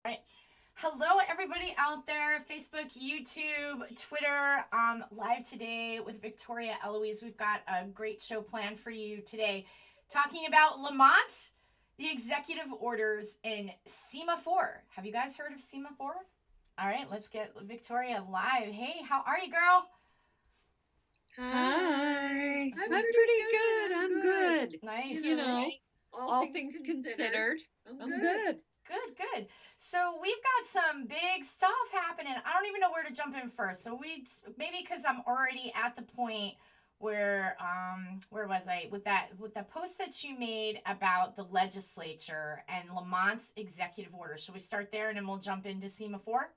Right. Hello, everybody out there, Facebook, YouTube, Twitter, live today with Victoria Eloise. We've got a great show planned for you today, talking about Lamont, the executive orders in SEMA4. Have you guys heard of SEMA4? All right, let's get Victoria live. Hey, how are you, girl? Hi. I'm pretty good. I'm good. Nice. All things considered, I'm good. Good. So we've got some big stuff happening. I don't even know where to jump in first. So maybe because I'm already at the point where was I with the post that you made about the legislature and Lamont's executive order. Should we start there and then we'll jump into SEMA 4?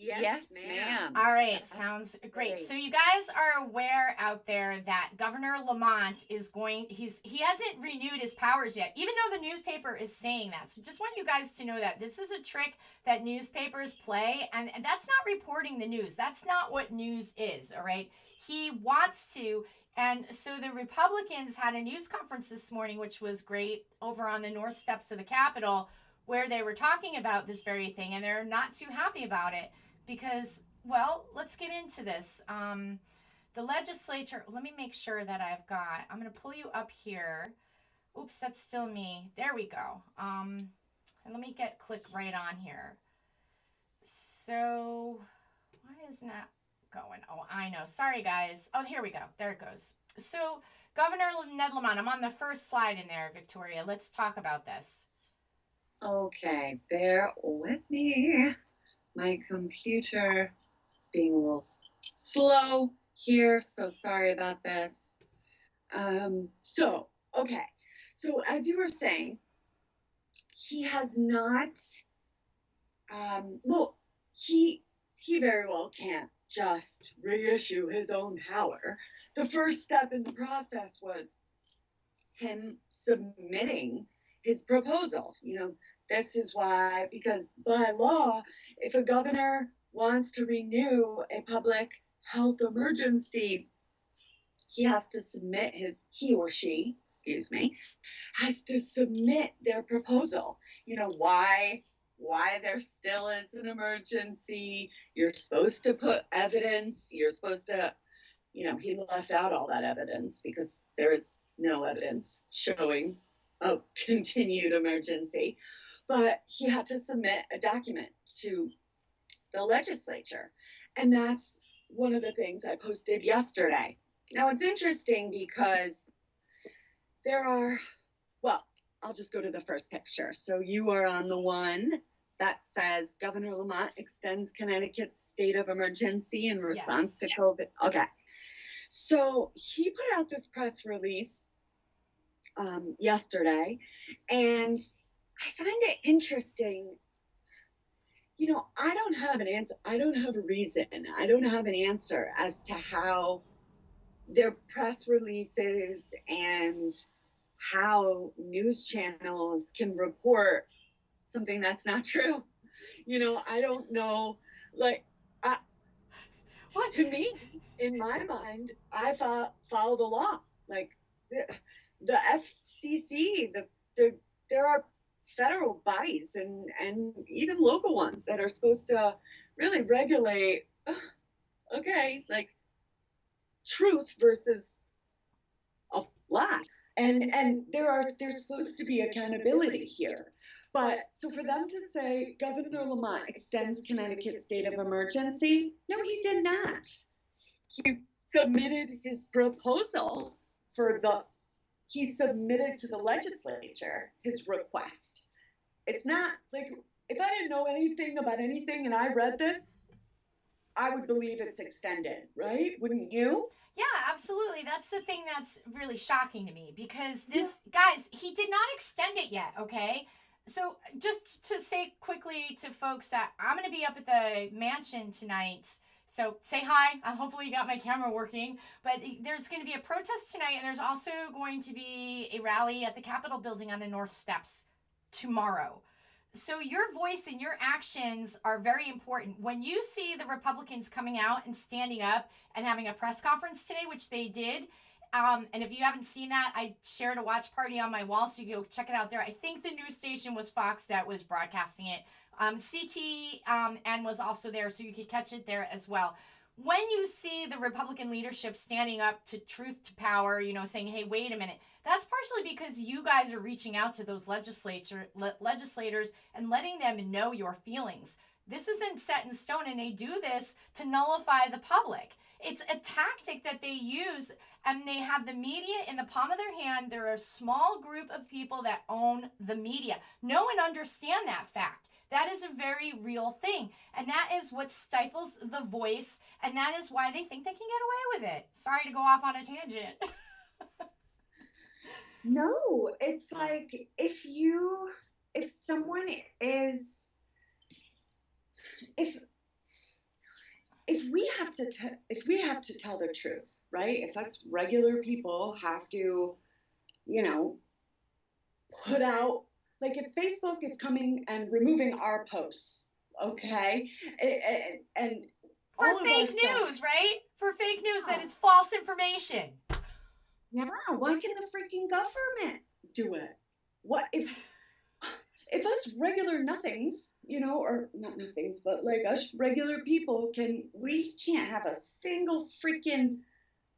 Yes, ma'am. All right, sounds great. So you guys are aware out there that Governor Lamont he hasn't renewed his powers yet, even though the newspaper is saying that. So just want you guys to know that this is a trick that newspapers play, and that's not reporting the news. That's not what news is, all right? He wants to, and so the Republicans had a news conference this morning, which was great, over on the north steps of the Capitol, where they were talking about this very thing, and they're not too happy about it. Because, well, let's get into this. The legislature, let me make sure that I'm going to pull you up here. Oops, that's still me. There we go. And let me click right on here. So, why is not going? Oh, I know. Sorry, guys. Oh, here we go. There it goes. So, Governor Ned Lamont, I'm on the first slide in there, Victoria. Let's talk about this. Okay, bear with me. My computer is being a little slow here, so sorry about this. So as you were saying, he has not, he very well can't just reissue his own power. The first step in the process was him submitting his proposal. This is why, because by law, if a governor wants to renew a public health emergency, he or she, has to submit their proposal. Why there still is an emergency. You're supposed to put evidence. You're supposed to, he left out all that evidence because there is no evidence showing a continued emergency. But he had to submit a document to the legislature. And that's one of the things I posted yesterday. Now, it's interesting because I'll just go to the first picture. So you are on the one that says Governor Lamont extends Connecticut's state of emergency in response to COVID. Okay. So he put out this press release yesterday, and I find it interesting. I don't have an answer. I don't have a reason. I don't have an answer as to how their press releases and how news channels can report something that's not true. I don't know. To me, in my mind, I follow the law. Like the FCC, there are federal bodies and even local ones that are supposed to really regulate, truth versus a lie. And there's supposed to be accountability here. But so for them to say Governor Lamont extends Connecticut's state of emergency, no, he did not. He submitted his proposal he submitted to the legislature his request. It's not like, if I didn't know anything about anything and I read this, I would believe it's extended, right? Wouldn't you? Yeah, absolutely. That's the thing that's really shocking to me because guys, he did not extend it yet, okay? So just to say quickly to folks that I'm going to be up at the mansion tonight. So say hi. Hopefully you got my camera working. But there's going to be a protest tonight, and there's also going to be a rally at the Capitol building on the North Steps tomorrow. So your voice and your actions are very important. When you see the Republicans coming out and standing up and having a press conference today, which they did, And if you haven't seen that, I shared a watch party on my wall, so you can go check it out there. I think the news station was Fox that was broadcasting it. CTN was also there, so you could catch it there as well. When you see the Republican leadership standing up to truth to power, saying, hey, wait a minute, that's partially because you guys are reaching out to those legislators and letting them know your feelings. This isn't set in stone, and they do this to nullify the public. It's a tactic that they use, and they have the media in the palm of their hand. They're a small group of people that own the media. No one understands that fact. That is a very real thing, and that is what stifles the voice, and that is why they think they can get away with it. Sorry to go off on a tangent. No, it's like if someone is, if we have to tell the truth, right? If us regular people have to, put out, like if Facebook is coming and removing our posts, okay, and for all fake news, right? For fake news that it's false information. Yeah, why can the freaking government do it? What if us regular nothings, or not nothings, but like us regular people we can't have we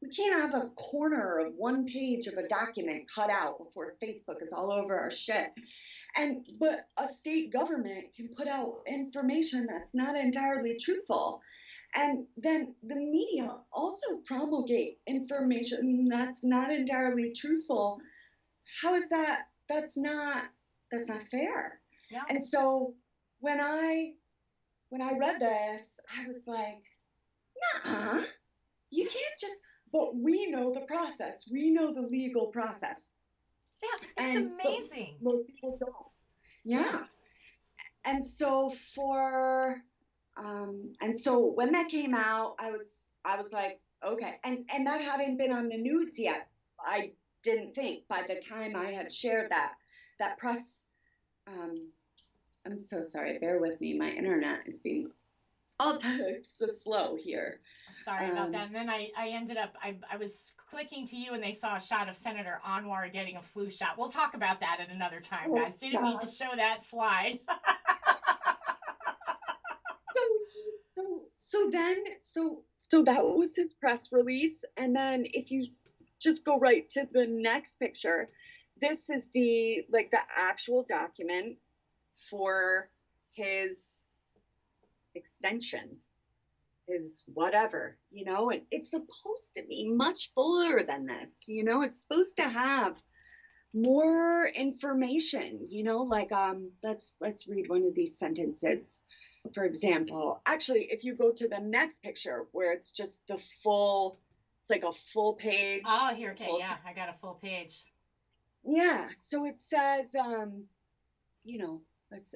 can't have a corner of one page of a document cut out before Facebook is all over our shit. But a state government can put out information that's not entirely truthful. And then the media also promulgate information that's not entirely truthful. How is that? That's not fair. Yeah. And so when I read this, I was like, nah, you can't just, but we know the process. We know the legal process. Yeah, it's amazing. Most people don't. Yeah. And so when that came out, I was like, okay. And that having been on the news yet, I didn't think by the time I had shared that press, I'm so sorry, bear with me. My internet is being all types of slow here. Sorry about that. And then I ended up, I was clicking to you and they saw a shot of Senator Anwar getting a flu shot. We'll talk about that at another time, guys. Didn't mean to show that slide. So that was his press release. And then if you just go right to the next picture, this is the actual document for his extension, his whatever, and it's supposed to be much fuller than this, it's supposed to have more information, let's read one of these sentences. For example, actually, if you go to the next picture where it's just it's like a full page. Oh, here, okay, yeah, I got a full page. Yeah, so it says,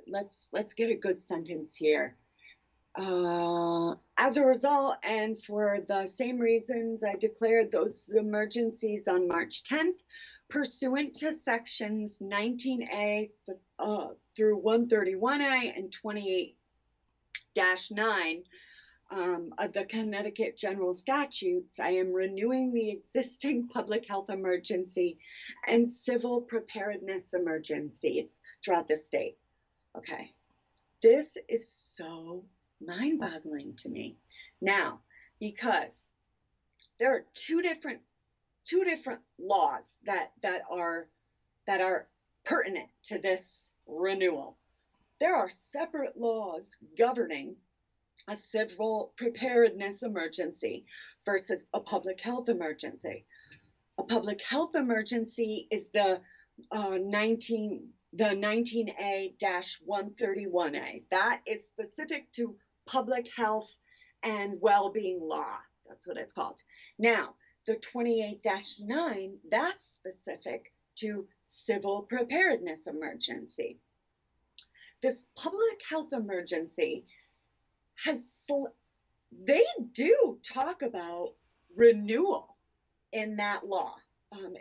let's get a good sentence here. As a result, and for the same reasons, I declared those emergencies on March 10th, pursuant to sections 19A through 131A and 28-9 of the Connecticut General Statutes. I am renewing the existing public health emergency and civil preparedness emergencies throughout the state. Okay, this is so mind-boggling to me now, because there are two different laws that are pertinent to this renewal. There are separate laws governing a civil preparedness emergency versus a public health emergency. A public health emergency is the 19A-131A. That is specific to public health and well-being law. That's what it's called. Now, the 28-9, that's specific to civil preparedness emergency. This public health emergency they do talk about renewal in that law.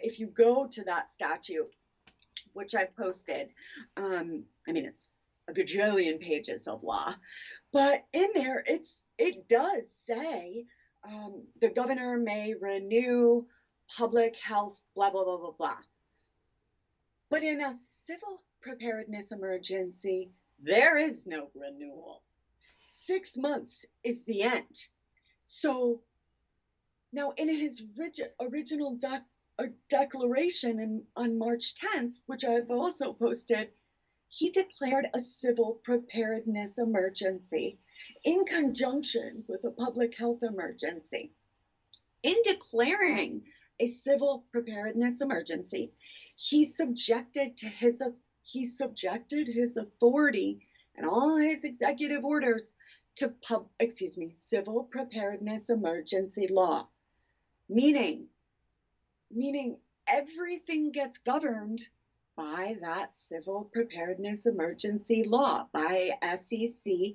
If you go to that statute, which I've posted, it's a gajillion pages of law, but in there it does say the governor may renew public health, blah, blah, blah, blah, blah. But in a civil preparedness emergency, there is no renewal. 6 months is the end. So now, in his original declaration on March 10th, which I've also posted, he declared a civil preparedness emergency in conjunction with a public health emergency. In declaring a civil preparedness emergency, he subjected his authority and all his executive orders to civil preparedness emergency law, meaning everything gets governed by that civil preparedness emergency law, by SEC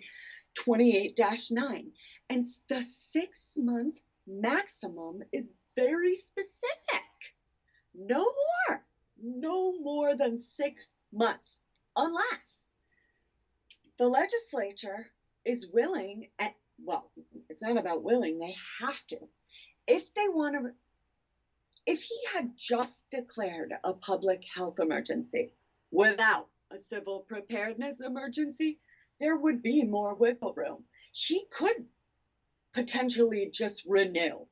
28-9. And the 6-month maximum is very specific. No more than 6 months, unless the legislature is willing, it's not about willing, they have to. If they want to, if he had just declared a public health emergency without a civil preparedness emergency, there would be more wiggle room. He could potentially just renew,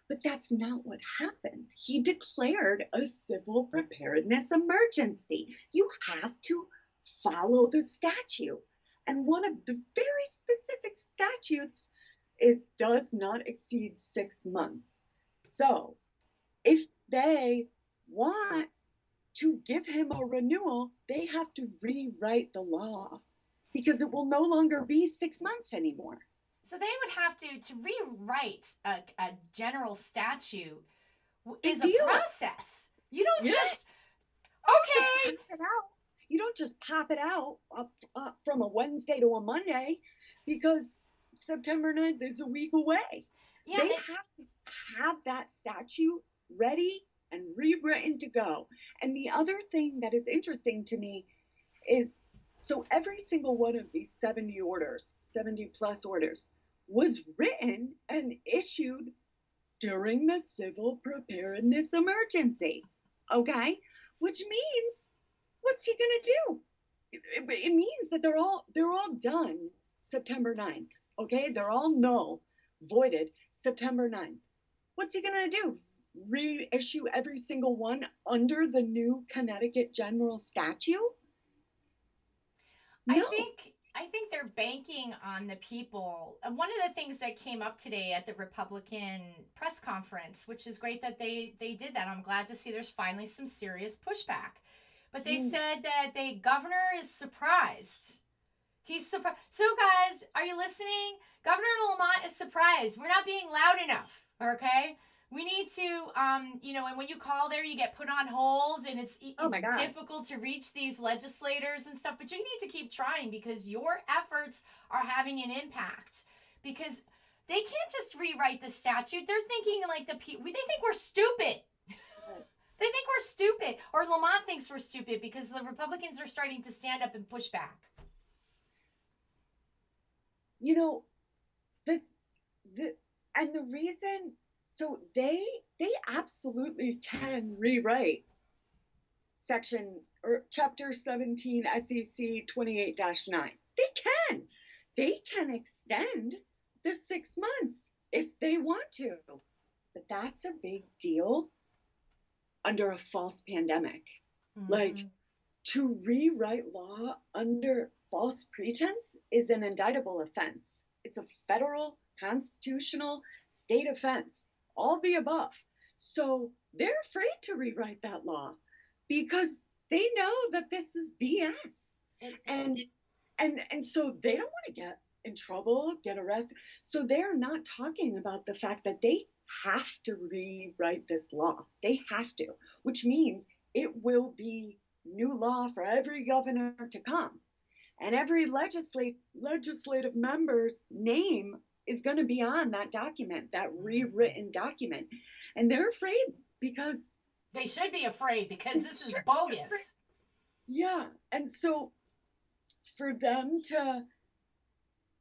but that's not what happened. He declared a civil preparedness emergency. You have to follow the statute. And one of the very specific statutes does not exceed 6 months. So if they want to give him a renewal, they have to rewrite the law because it will no longer be 6 months anymore. So they would have to rewrite a general statute is a process. You don't just okay. You don't just pop it out from a Wednesday to a Monday because September 9th is a week away. Yeah, they have to have that statute ready and rewritten to go. And the other thing that is interesting to me is, so every single one of these 70 plus orders, was written and issued during the civil preparedness emergency. Okay? Which means, what's he gonna do? It means that they're all done September 9th. Okay? They're all null, voided September 9th. What's he gonna do? Reissue every single one under the new Connecticut general statute? No. I think they're banking on the people. One of the things that came up today at the Republican press conference, which is great that they did that. I'm glad to see there's finally some serious pushback. But they said that the governor is surprised. He's surprised. So guys, are you listening? Governor Lamont is surprised. We're not being loud enough, okay? We need to, and when you call there, you get put on hold, and it's difficult to reach these legislators and stuff. But you need to keep trying because your efforts are having an impact. Because they can't just rewrite the statute. They're thinking like they think we're stupid. They think we're stupid, or Lamont thinks we're stupid because the Republicans are starting to stand up and push back. And the reason. So they absolutely can rewrite chapter 17 SEC 28-9. They can extend the 6 months if they want to. But that's a big deal under a false pandemic. Mm-hmm. Like, to rewrite law under false pretense is an indictable offense. It's a federal constitutional state offense. All the above. So they're afraid to rewrite that law because they know that this is BS. And so they don't want to get in trouble, get arrested. So they're not talking about the fact that they have to rewrite this law. They have to, which means it will be new law for every governor to come. And every legislative member's name is going to be on that document, that rewritten document. And they're afraid because... They should be afraid because this is bogus. Yeah. And so for them to...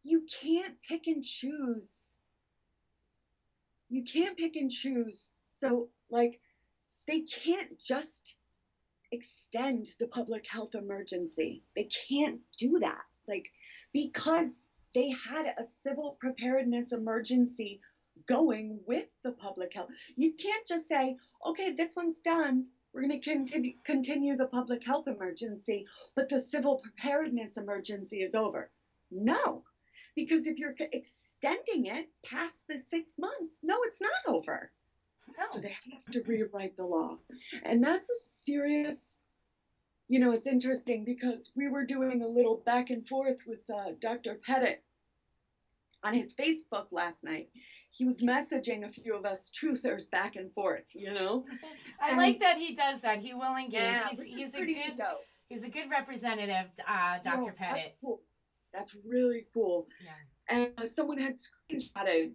You can't pick and choose. So Like, they can't just extend the public health emergency. They can't do that. Like, because they had a civil preparedness emergency going with the public health. You can't just say, okay, this one's done. We're going to continue the public health emergency, but the civil preparedness emergency is over. No, because if you're extending it past the 6 months, no, it's not over. No. So they have to rewrite the law. And that's a serious, it's interesting because we were doing a little back and forth with Dr. Pettit on his Facebook last night. He was messaging a few of us truthers back and forth, I like that he does that. He will engage. Yeah, he's a good representative, Dr. Pettit. That's cool. That's really cool. Yeah. And someone had screenshotted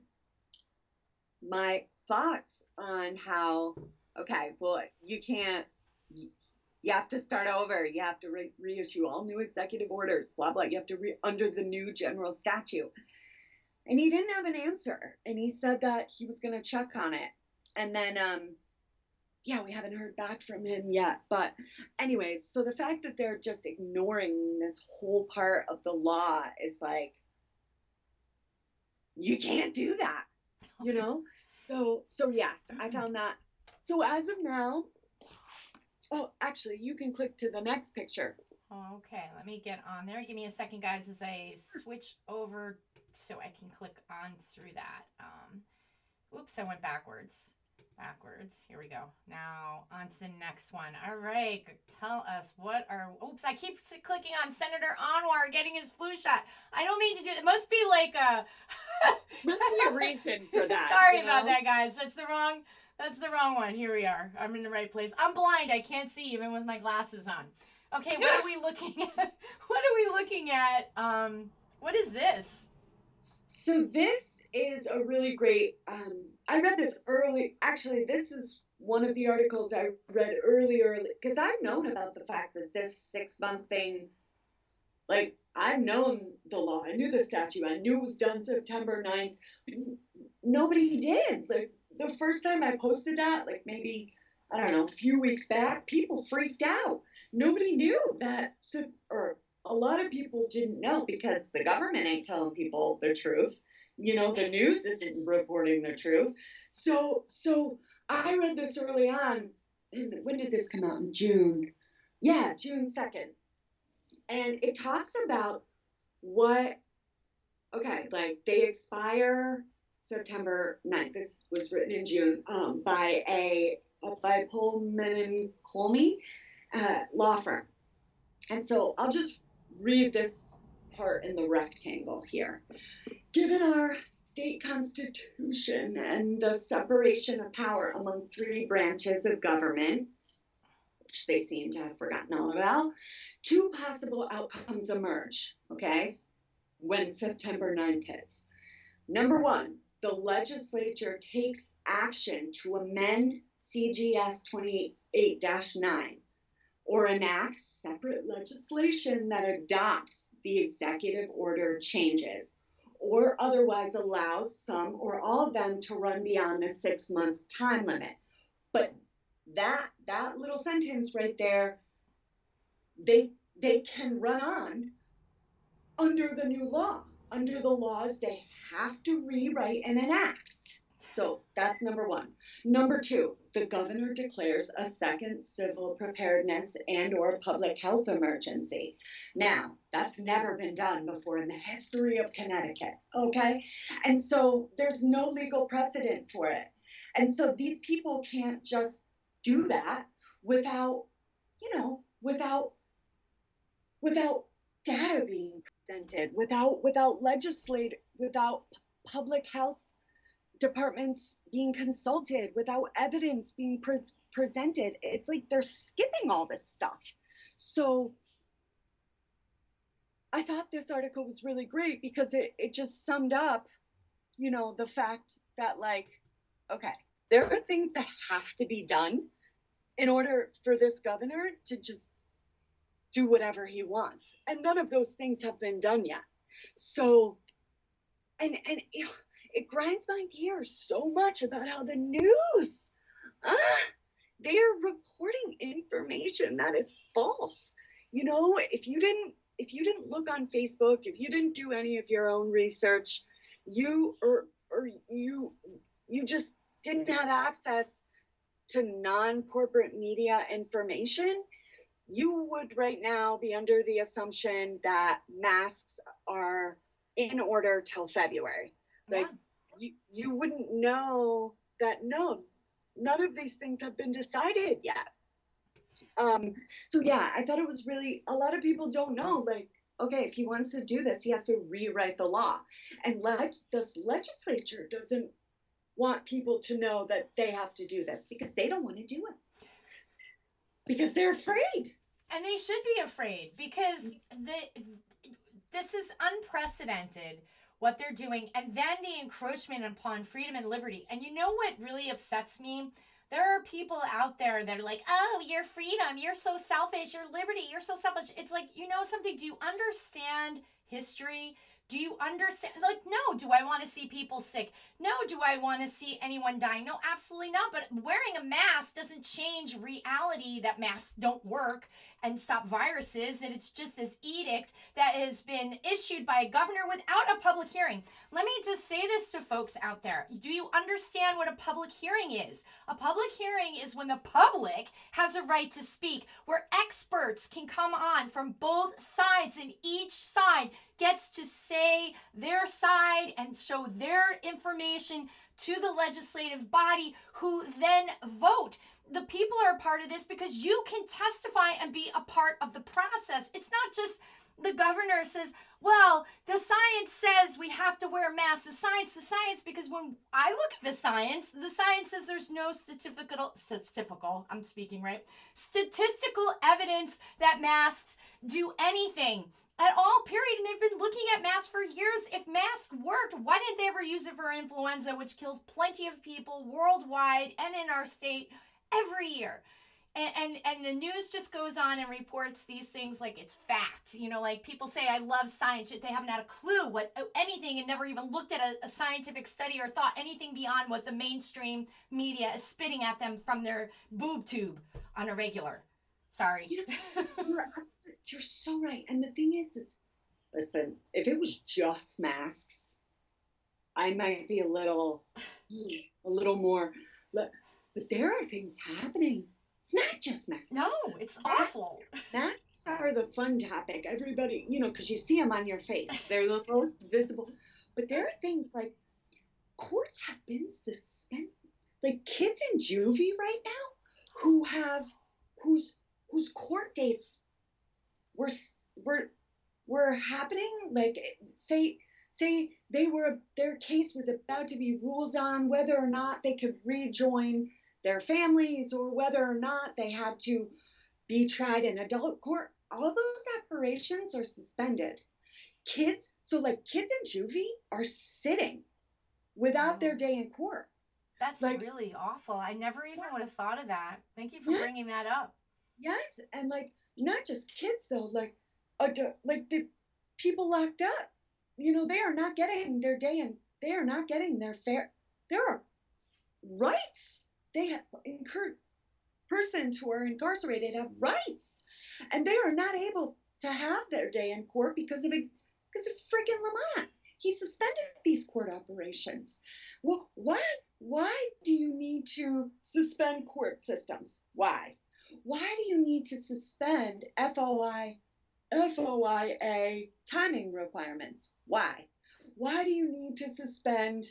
my thoughts on how, okay, well, you have to start over. You have to reissue all new executive orders, blah, blah. You have to under the new general statute. And he didn't have an answer. And he said that he was going to check on it. And then, we haven't heard back from him yet. But anyways, so the fact that they're just ignoring this whole part of the law is like, you can't do that, So yes, I found that. So as of now, actually, you can click to the next picture. Okay, let me get on there. Give me a second, guys, as I switch over so I can click on through that. Oops, I went backwards. Here we go. Now on to the next one. All right, tell us oops, I keep clicking on Senator Anwar getting his flu shot. I don't mean to do it. Must be like a must be a reason for that. Sorry about that, guys. That's the wrong one. Here we are. I'm in the right place. I'm blind. I can't see even with my glasses on. Okay, what are we looking at? What is this? So this is a really great, I read this early. Actually, this is one of the articles I read earlier, because I've known about the fact that this 6-month thing, like, I've known the law. I knew the statute. I knew it was done September 9th. Nobody did. Like, the first time I posted that, like maybe, I don't know, a few weeks back, people freaked out. Nobody knew that, or a lot of people didn't know because the government ain't telling people the truth. The news isn't reporting the truth. So I read this early on. When did this come out? In June. Yeah, June 2nd. And it talks about like they expire September 9th. This was written in June by Pullman and Colmy law firm. And so I'll just read this part in the rectangle here. Given our state constitution and the separation of power among 3 branches of government, which they seem to have forgotten all about, 2 possible outcomes emerge, okay, when September 9th hits. Number 1, the legislature takes action to amend CGS 28-9 or enacts separate legislation that adopts the executive order changes, or otherwise allows some or all of them to run beyond the 6-month time limit. But that little sentence right there, they can run on under the new law. Under the laws, they have to rewrite and enact. So that's number 1. Number 2, the governor declares a second civil preparedness and or public health emergency. Now, that's never been done before in the history of Connecticut, okay? And so there's no legal precedent for it. And so these people can't just do that without data being presented, without public health departments being consulted, without evidence being presented. It's like they're skipping all this stuff. So I thought this article was really great because it just summed up, the fact that, like, okay, there are things that have to be done in order for this governor to just do whatever he wants. And none of those things have been done yet. So, and it grinds my gears so much about how the news they are reporting information that is false. You know, if you didn't look on Facebook, if you didn't do any of your own research, you or you just didn't have access to non-corporate media information, you would right now be under the assumption that masks are in order till February. Like you wouldn't know that none of these things have been decided yet. So yeah, I thought it was really, a lot of people don't know, like, okay, if he wants to do this, he has to rewrite the law. And this legislature doesn't want people to know that they have to do this because they don't want to do it. Because they're afraid. And they should be afraid because this is unprecedented what they're doing. And then the encroachment upon freedom and liberty. And you know what really upsets me? There are people out there that are like, oh, your freedom, you're so selfish, your liberty, you're so selfish. It's like, you know something? Do you understand history? Do you understand? Like, no. Do I want to see people sick? No. Do I want to see anyone dying? No, absolutely not. But wearing a mask doesn't change reality that masks don't work and stop viruses. That it's just this edict that has been issued by a governor without a public hearing. Let me just say this to folks out there. Do you understand what a public hearing is? A public hearing is when the public has a right to speak, where experts can come on from both sides, and each side gets to say their side and show their information to the legislative body, who then vote. The people are a part of this because you can testify and be a part of the process. It's not just the governor says, well, the science says we have to wear masks. The science, because when I look at the science says there's no statistical evidence that masks do anything at all, period. And they've been looking at masks for years. If masks worked, why didn't they ever use it for influenza, which kills plenty of people worldwide and in our state every year? And the news just goes on and reports these things like it's fact. You know, like people say, I love science. They haven't had a clue what anything and never even looked at a scientific study or thought anything beyond what the mainstream media is spitting at them from their boob tube on a regular. Sorry. You're so right. And the thing is, listen, if it was just masks, I might be a little more, but there are things happening. It's not just masks. No, it's awful. Masks are the fun topic. Everybody, you know, because you see them on your face. They're the most visible. But there are things like courts have been suspended. Like kids in juvie right now whose court dates were happening. Like say their case was about to be ruled on whether or not they could rejoin their families or whether or not they had to be tried in adult court. All those operations are suspended. Kids in juvie are sitting without their day in court. That's like, really awful. I never even would have thought of that. Thank you for bringing that up. Yes, and like not just kids though, like the people locked up. You know, they are not getting their day and they are not getting their fair. There are rights. They have persons who are incarcerated have rights, and they are not able to have their day in court because of freaking Lamont. He suspended these court operations. Well, why do you need to suspend court systems? Why do you need to suspend FOIA timing requirements? Why do you need to suspend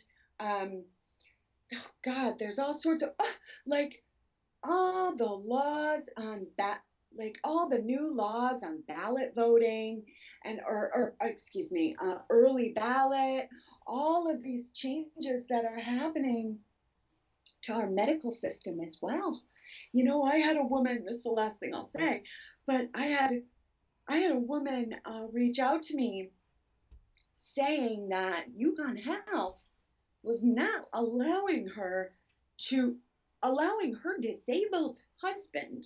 oh God, there's all sorts of like all the laws on all the new laws on ballot voting and early ballot, all of these changes that are happening to our medical system as well. You know, I had a woman, this is the last thing I'll say, but I had a woman reach out to me saying that UConn Health was not allowing her disabled husband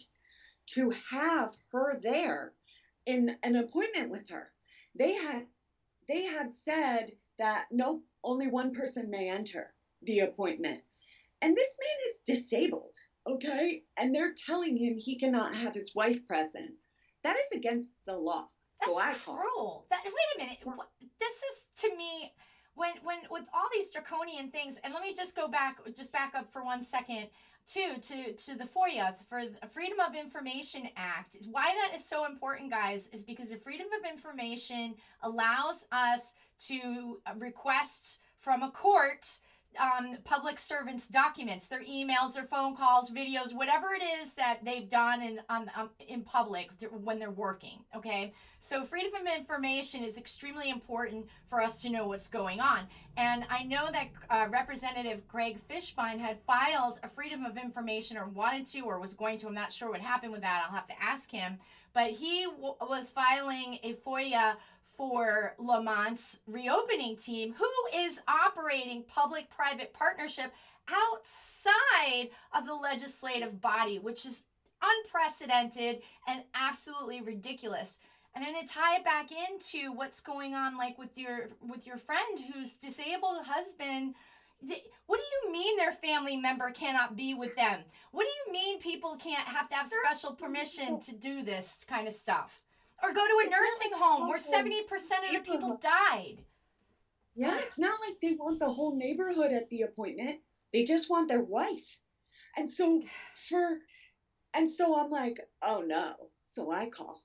to have her there in an appointment with her. They had said that nope, only one person may enter the appointment. And this man is disabled, Okay? And they're telling him he cannot have his wife present. That is against the law. That's so I call. cruel. Wait a minute. This is to me when with all these draconian things. And let me just back up for 1 second to the FOIA, for the Freedom of Information Act. Why that is so important, guys, is because the Freedom of Information allows us to request from a court public servants' documents, their emails, their phone calls, videos, whatever it is that they've done in public when they're working. Okay, so freedom of information is extremely important for us to know what's going on. And I know that Representative Greg Fishbein had filed a freedom of information, or wanted to, or was going to. I'm not sure what happened with that. I'll have to ask him. But he was filing a FOIA for Lamont's reopening team, who is operating public-private partnership outside of the legislative body, which is unprecedented and absolutely ridiculous. And then to tie it back into what's going on, like with your friend whose disabled husband. What do you mean their family member cannot be with them? What do you mean people have to have special permission to do this kind of stuff? Or go to a nursing home where 70% of the people died. Yeah, it's not like they want the whole neighborhood at the appointment. They just want their wife. And so I'm like, oh no. So I call.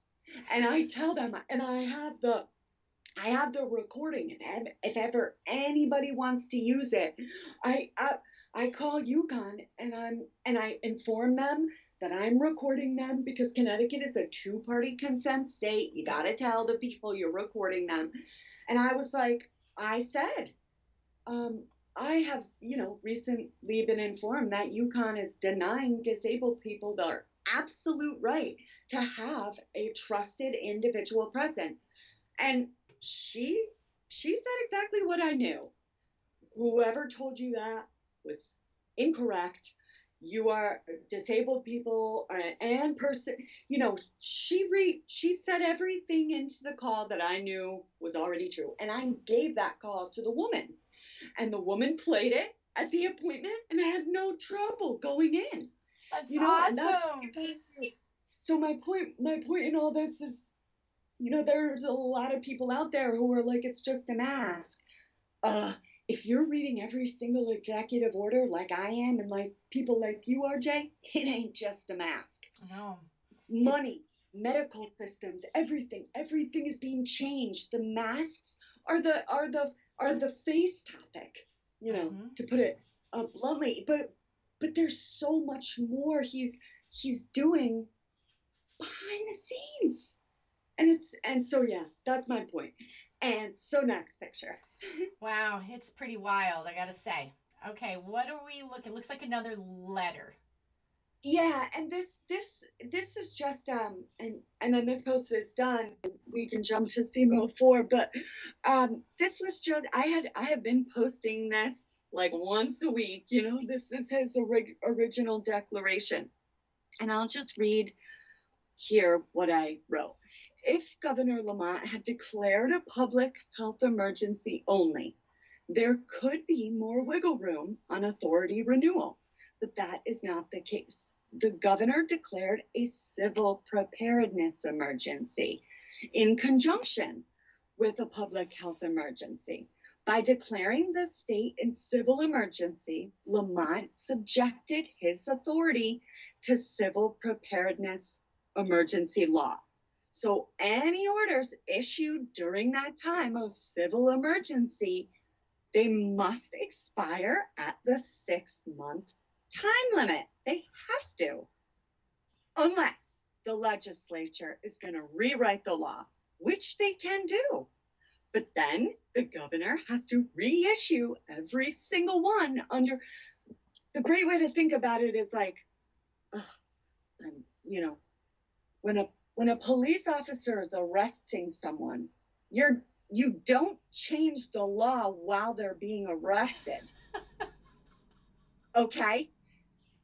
And I tell them, and I have the recording, and if ever anybody wants to use it, I call UConn and I inform them that I'm recording them, because Connecticut is a 2-party consent state. You got to tell the people you're recording them. And I said, I have, recently been informed that UConn is denying disabled people their absolute right to have a trusted individual present. And she said exactly what I knew. Whoever told you that was incorrect. You are disabled people and person. She said everything into the call that I knew was already true. And I gave that call to the woman. And the woman played it at the appointment, and I had no trouble going in. That's awesome. And that's what you gotta do. So my point in all this is, there's a lot of people out there who are like, it's just a mask. If you're reading every single executive order like I am, and like people like you, RJ, it ain't just a mask. No. Money, medical systems, everything is being changed. The masks are the face topic, to put it bluntly. But there's so much more he's doing behind the scenes. And so yeah, that's my point. And so next picture. Wow, it's pretty wild, I gotta say. Okay, what are we looking? Looks like another letter. Yeah, and this is just and then this post is done. We can jump to SEMA4, but this was just I have been posting this like once a week. This is his original declaration, and I'll just read here what I wrote. If Governor Lamont had declared a public health emergency only, there could be more wiggle room on authority renewal, but that is not the case. The governor declared a civil preparedness emergency in conjunction with a public health emergency. By declaring the state in civil emergency, Lamont subjected his authority to civil preparedness emergency law. So any orders issued during that time of civil emergency, they must expire at the 6-month time limit. They have to, unless the legislature is going to rewrite the law, which they can do. But then the governor has to reissue every single one under. The great way to think about it is like, when a police officer is arresting someone, you don't change the law while they're being arrested. Okay?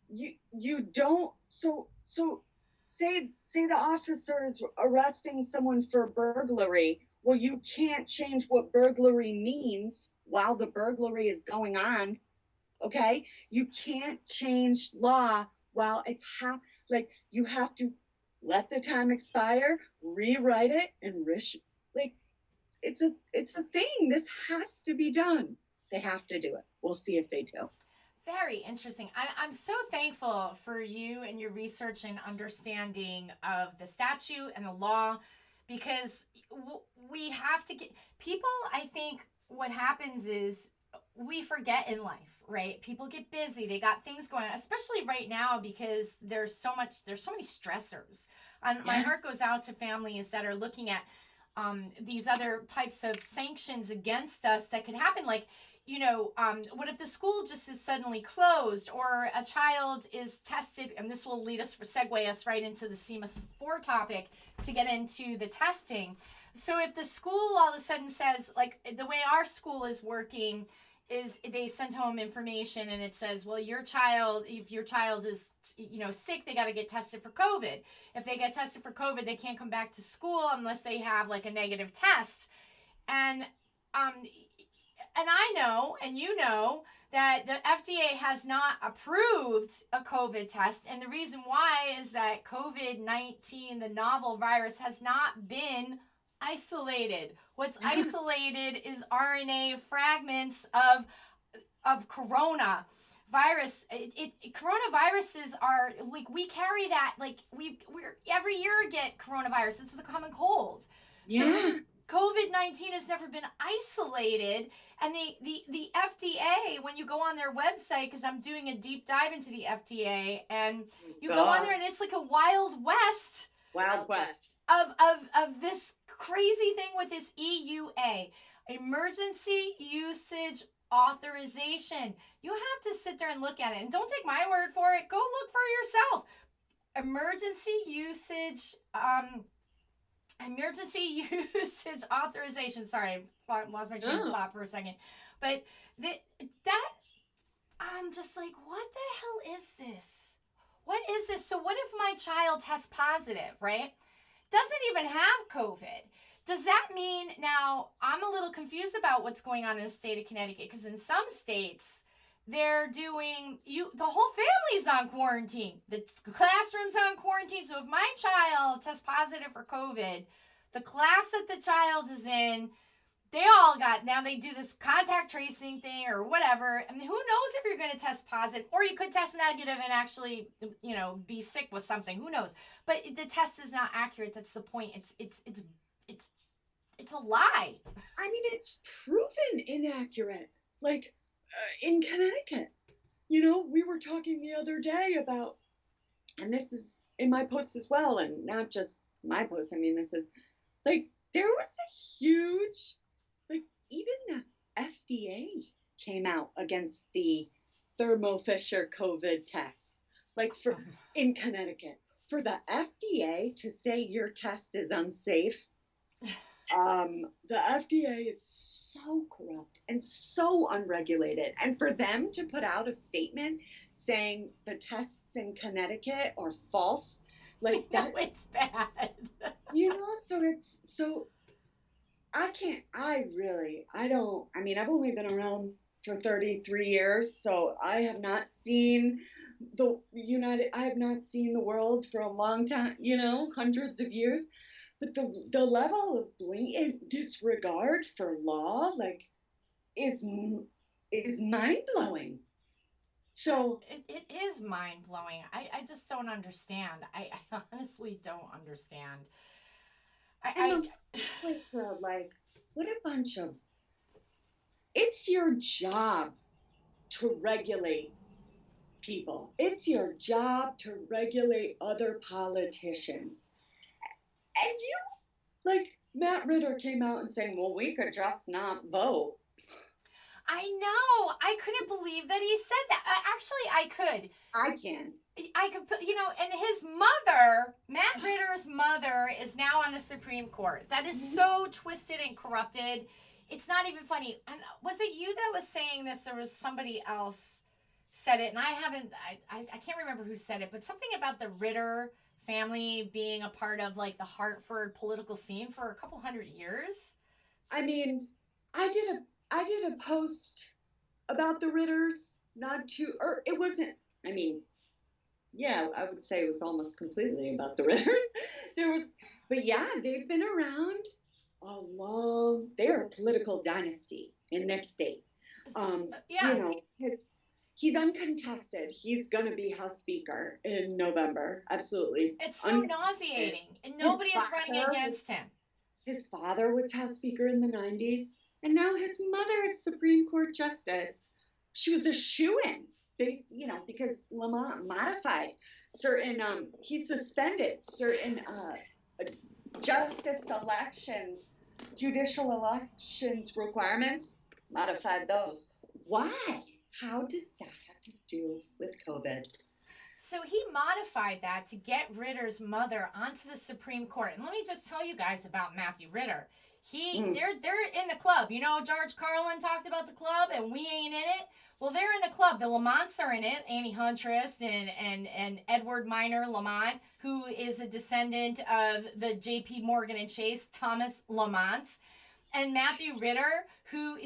You don't. So say the officer is arresting someone for burglary. Well, you can't change what burglary means while the burglary is going on. Okay? You can't change law while it's like you have to let the time expire, rewrite it, and like it's a thing. This has to be done. They have to do it. We'll see if they do. Very interesting. I'm so thankful for you and your research and understanding of the statute and the law, because we have to get people. I think what happens is we forget in life, right? People get busy. They got things going on, especially right now because there's so many stressors. And my heart goes out to families that are looking at these other types of sanctions against us that could happen. Like, what if the school just is suddenly closed, or a child is tested? And this will segue us right into the SEMA4 topic to get into the testing. So if the school all of a sudden says, like the way our school is working, is they send home information and it says, well, if your child is, sick, they got to get tested for COVID. If they get tested for COVID, they can't come back to school unless they have like a negative test. And I know, and that the FDA has not approved a COVID test. And the reason why is that COVID-19, the novel virus, has not been isolated. What's isolated is RNA fragments of corona virus. Coronaviruses are like, we carry that, like we're every year get coronavirus. It's the common cold. Yeah. So COVID-19 has never been isolated. And the FDA, when you go on their website, because I'm doing a deep dive into the FDA, and you go on there and it's like a Wild West. Wild West. Of this crazy thing with this EUA, Emergency Usage Authorization. You have to sit there and look at it. And don't take my word for it. Go look for yourself. Emergency Usage Authorization. Sorry, I lost my train of thought for a second. But I'm just like, what the hell is this? What is this? So what if my child tests positive, right? Doesn't even have COVID. Does that mean, now I'm a little confused about what's going on in the state of Connecticut, because in some states they're doing, the whole family's on quarantine. The classroom's on quarantine. So if my child tests positive for COVID, the class that the child is in, now they do this contact tracing thing or whatever. I mean, who knows if you're going to test positive, or you could test negative and actually, be sick with something. Who knows? But the test is not accurate. That's the point. It's a lie. I mean, it's proven inaccurate. Like in Connecticut, we were talking the other day about, and this is in my post as well, and not just my post. I mean, this is like, there was a huge, like, even the FDA came out against the Thermo Fisher COVID tests, like in Connecticut. For the FDA to say your test is unsafe, the FDA is so corrupt and so unregulated. And for them to put out a statement saying the tests in Connecticut are false, like that, it's bad. So I mean, I've only been around for 33 years, so I have not seen the world for a long time, hundreds of years. But the level of blatant disregard for law, like, is mind-blowing. So it is mind-blowing. I just don't understand. I honestly don't understand. Like, what a bunch of, it's your job to regulate people. It's your job to regulate other politicians. And like, Matt Ritter came out and saying, well, we could just not vote. I know. I couldn't believe that he said that. Actually, I could. I can. I could put, and his mother, Matt Ritter's mother, is now on the Supreme Court. That is so twisted and corrupted. It's not even funny. And was it you that was saying this, or was somebody else said it? And I can't remember who said it, but something about the Ritter family being a part of, like, the Hartford political scene for a couple hundred years. I mean, I did a post about the Ritters, or it wasn't, I mean, yeah, I would say it was almost completely about the Ritters. There was, but yeah, they've been around a long. They're a political dynasty in this state. Yeah. You know, he's uncontested. He's gonna be House Speaker in November. Absolutely, It's so uncontested. nauseating. And His nobody is running father, against him. his father was House Speaker in the '90s, and now his mother is Supreme Court Justice. She was a shoo-in, because Lamont modified certain. He suspended certain justice elections, judicial elections requirements. Modified those. Why? How does that have to do with COVID? So he modified that to get Ritter's mother onto the Supreme Court. And let me just tell you guys about Matthew Ritter. They're in the club. You know, George Carlin talked about the club, and we ain't in it. Well, they're in a club. The Lamonts are in it. Annie Huntress and Edward Minor Lamont, who is a descendant of the J.P. Morgan and Chase Thomas Lamont, and Matthew Ritter, who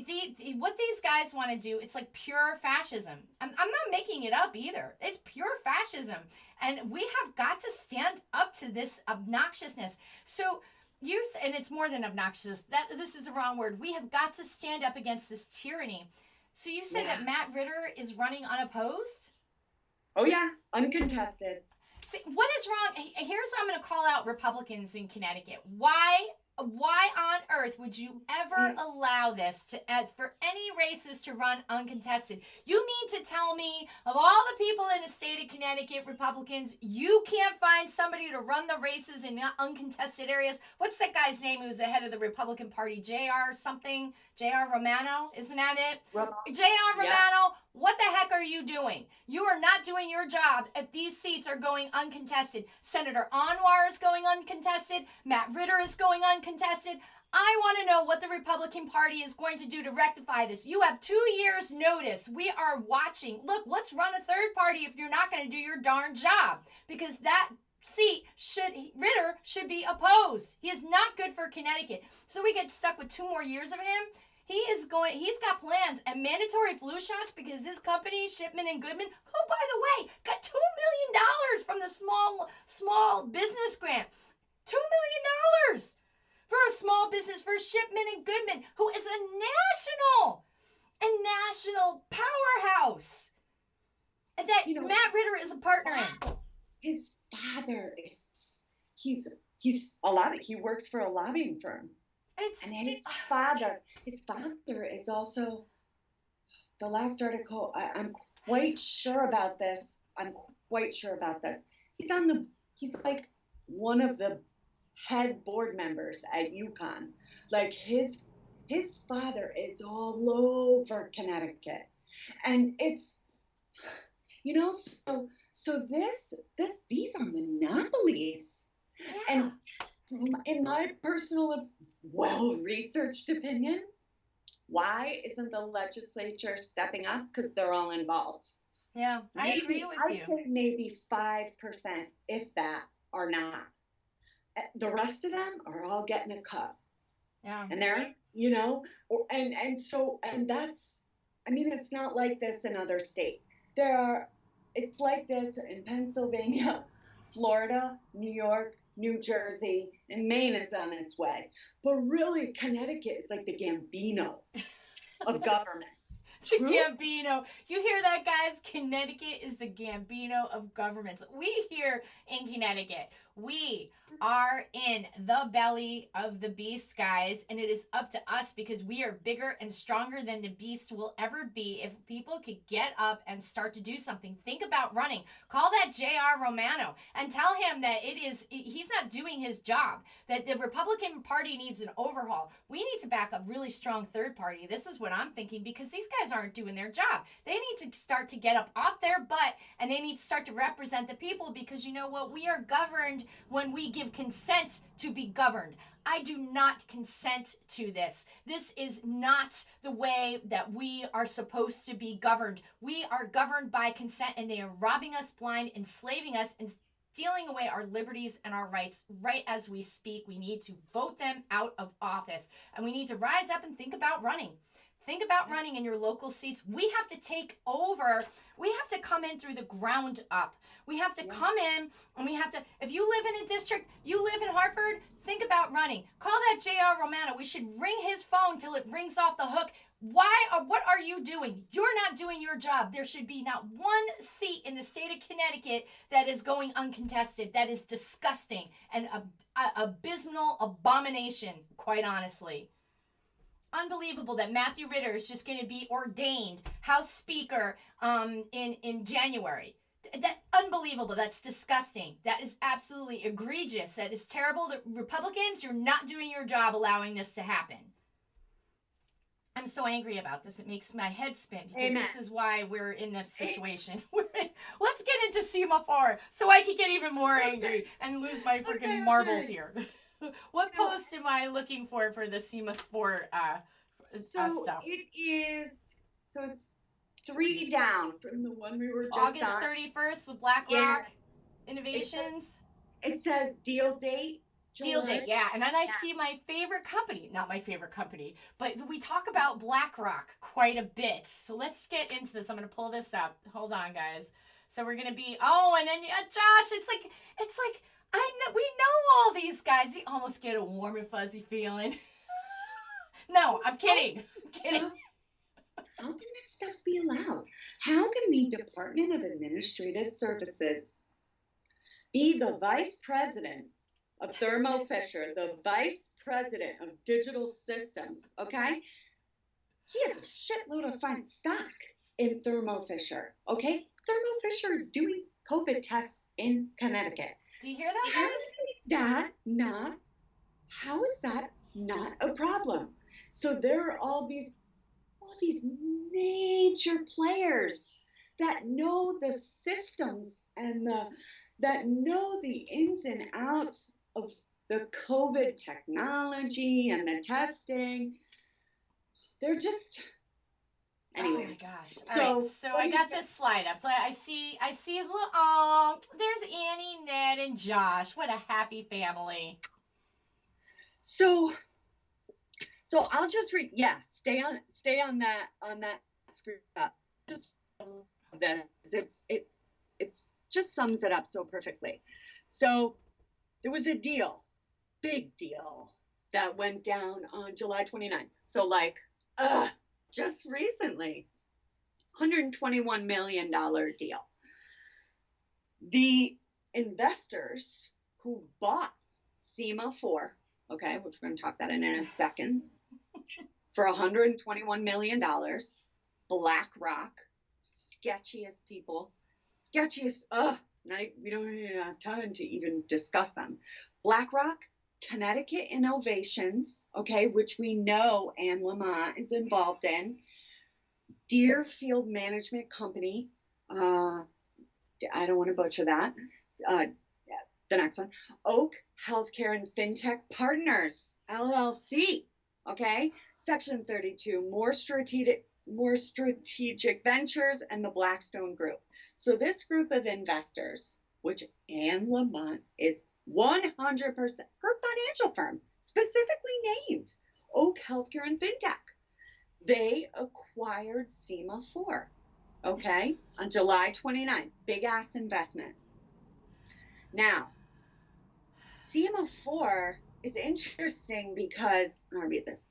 what these guys want to do, it's like pure fascism. I'm not making it up either. It's pure fascism. And we have got to stand up to this obnoxiousness. So and it's more than obnoxious. This is the wrong word. We have got to stand up against this tyranny. So you said that Matt Ritter is running unopposed? Oh yeah, uncontested. See, what is wrong? Here's how I'm going to call out Republicans in Connecticut. Why on earth would you ever allow this for any races to run uncontested? You mean to tell me, of all the people in the state of Connecticut, Republicans, you can't find somebody to run the races in uncontested areas? What's that guy's name who's the head of the Republican Party? J.R. something? J.R. Romano? Isn't that it? J.R. Romano, yeah. What the heck are you doing? You are not doing your job if these seats are going uncontested. Senator Anwar is going uncontested. Matt Ritter is going uncontested. I want to know what the Republican Party is going to do to rectify this. You have 2 years' notice. We are watching. Look, let's run a third party if you're not going to do your darn job. Because that seat Ritter should be opposed. He is not good for Connecticut. So we get stuck with 2 more years of him. He's got plans and mandatory flu shots because his company, Shipman and Goodman, who, by the way, got $2 million from the small business grant. $2 million for a small business for Shipman and Goodman, who is a national powerhouse. And that Matt Ritter is a partner in. His father he's a lobby. He works for a lobbying firm. And his father is also, the last article, I'm quite sure about this. He's like one of the head board members at UConn. Like his father is all over Connecticut. And it's, so these are monopolies. Yeah. And in my personal, well-researched opinion, why isn't the legislature stepping up? Because they're all involved. Yeah, I agree with you. I think maybe 5%, if that, are not. The rest of them are all getting a cut. Yeah. And they're, and that's, it's not like this in other states. It's like this in Pennsylvania, Florida, New York, New Jersey, and Maine is on its way. But really, Connecticut is like the Gambino of governments. The Gambino. You hear that, guys? Connecticut is the Gambino of governments. We here in Connecticut, we are in the belly of the beast, guys, and it is up to us because we are bigger and stronger than the beast will ever be if people could get up and start to do something. Think about running. Call that J.R. Romano and tell him that he's not doing his job, that the Republican Party needs an overhaul. We need to back a really strong third party. This is what I'm thinking because these guys aren't doing their job. They need to start to get up off their butt and they need to start to represent the people because you know what? We are governed when we give consent to be governed. I do not consent to this. This is not the way that we are supposed to be governed. We are governed by consent and they are robbing us blind, enslaving us, and stealing away our liberties and our rights right as we speak. We need to vote them out of office and we need to rise up and think about running. think about running in your local seats. We have to take over. We have to come in through the ground up. We have to come in, and we have to, if you live in a district, you live in Hartford, think about running. Call that J.R. Romano. We should ring his phone till it rings off the hook. What are you doing? You're not doing your job. There should be not one seat in the state of Connecticut that is going uncontested. That is disgusting and abysmal abomination, quite honestly. Unbelievable that Matthew Ritter is just going to be ordained House Speaker in January. That unbelievable. That's disgusting. That is absolutely egregious. That is terrible. The Republicans, you're not doing your job allowing this to happen. I'm so angry about this. It makes my head spin because this is why we're in this situation. Let's get into SEMA4 so I can get even more angry and lose my freaking marbles here. What post am I looking for the SEMA4 stuff? It is, so it's 3 down from the one we were just August on. 31st with BlackRock Innovations. It says deal date. Deal date, yeah. And then I see my favorite company, not my favorite company, but we talk about BlackRock quite a bit. So let's get into this. I'm going to pull this up. Hold on, guys. So we're going to be, and then Josh, it's like, we know all these guys. You almost get a warm and fuzzy feeling. No, I'm kidding. How can this stuff be allowed? How can the Department of Administrative Services be the vice president of Thermo Fisher, the vice president of digital systems, okay? He has a shitload of fine stock in Thermo Fisher, okay? Thermo Fisher is doing COVID tests in Connecticut. Do you hear that, guys? How is that not a problem? So there are all these major players that know the systems and that know the ins and outs of the COVID technology and the testing. They're just, anyways. Oh my gosh. All right, so I got this slide up. So I see a little, there's Annie, Ned, and Josh. What a happy family. So I'll just read, stay on that screen up. Just that it's just sums it up so perfectly. So there was a big deal that went down on July 29th. So just recently, $121 million deal. The investors who bought SEMA4, okay, which we're going to talk about in a second, for $121 million, BlackRock, sketchiest people, we don't even have time to even discuss them. BlackRock, Connecticut Innovations, okay, which we know Anne Lamont is involved in, Deerfield Management Company, I don't want to butcher that, the next one, Oak Healthcare and FinTech Partners, LLC, okay, Section 32, more strategic ventures, and the Blackstone Group. So this group of investors, which Anne Lamont is 100%, her financial firm, specifically named Oak Healthcare and FinTech, they acquired SEMA4, okay, on July 29th. Big ass investment. Now, SEMA4 is interesting because, I'll read this.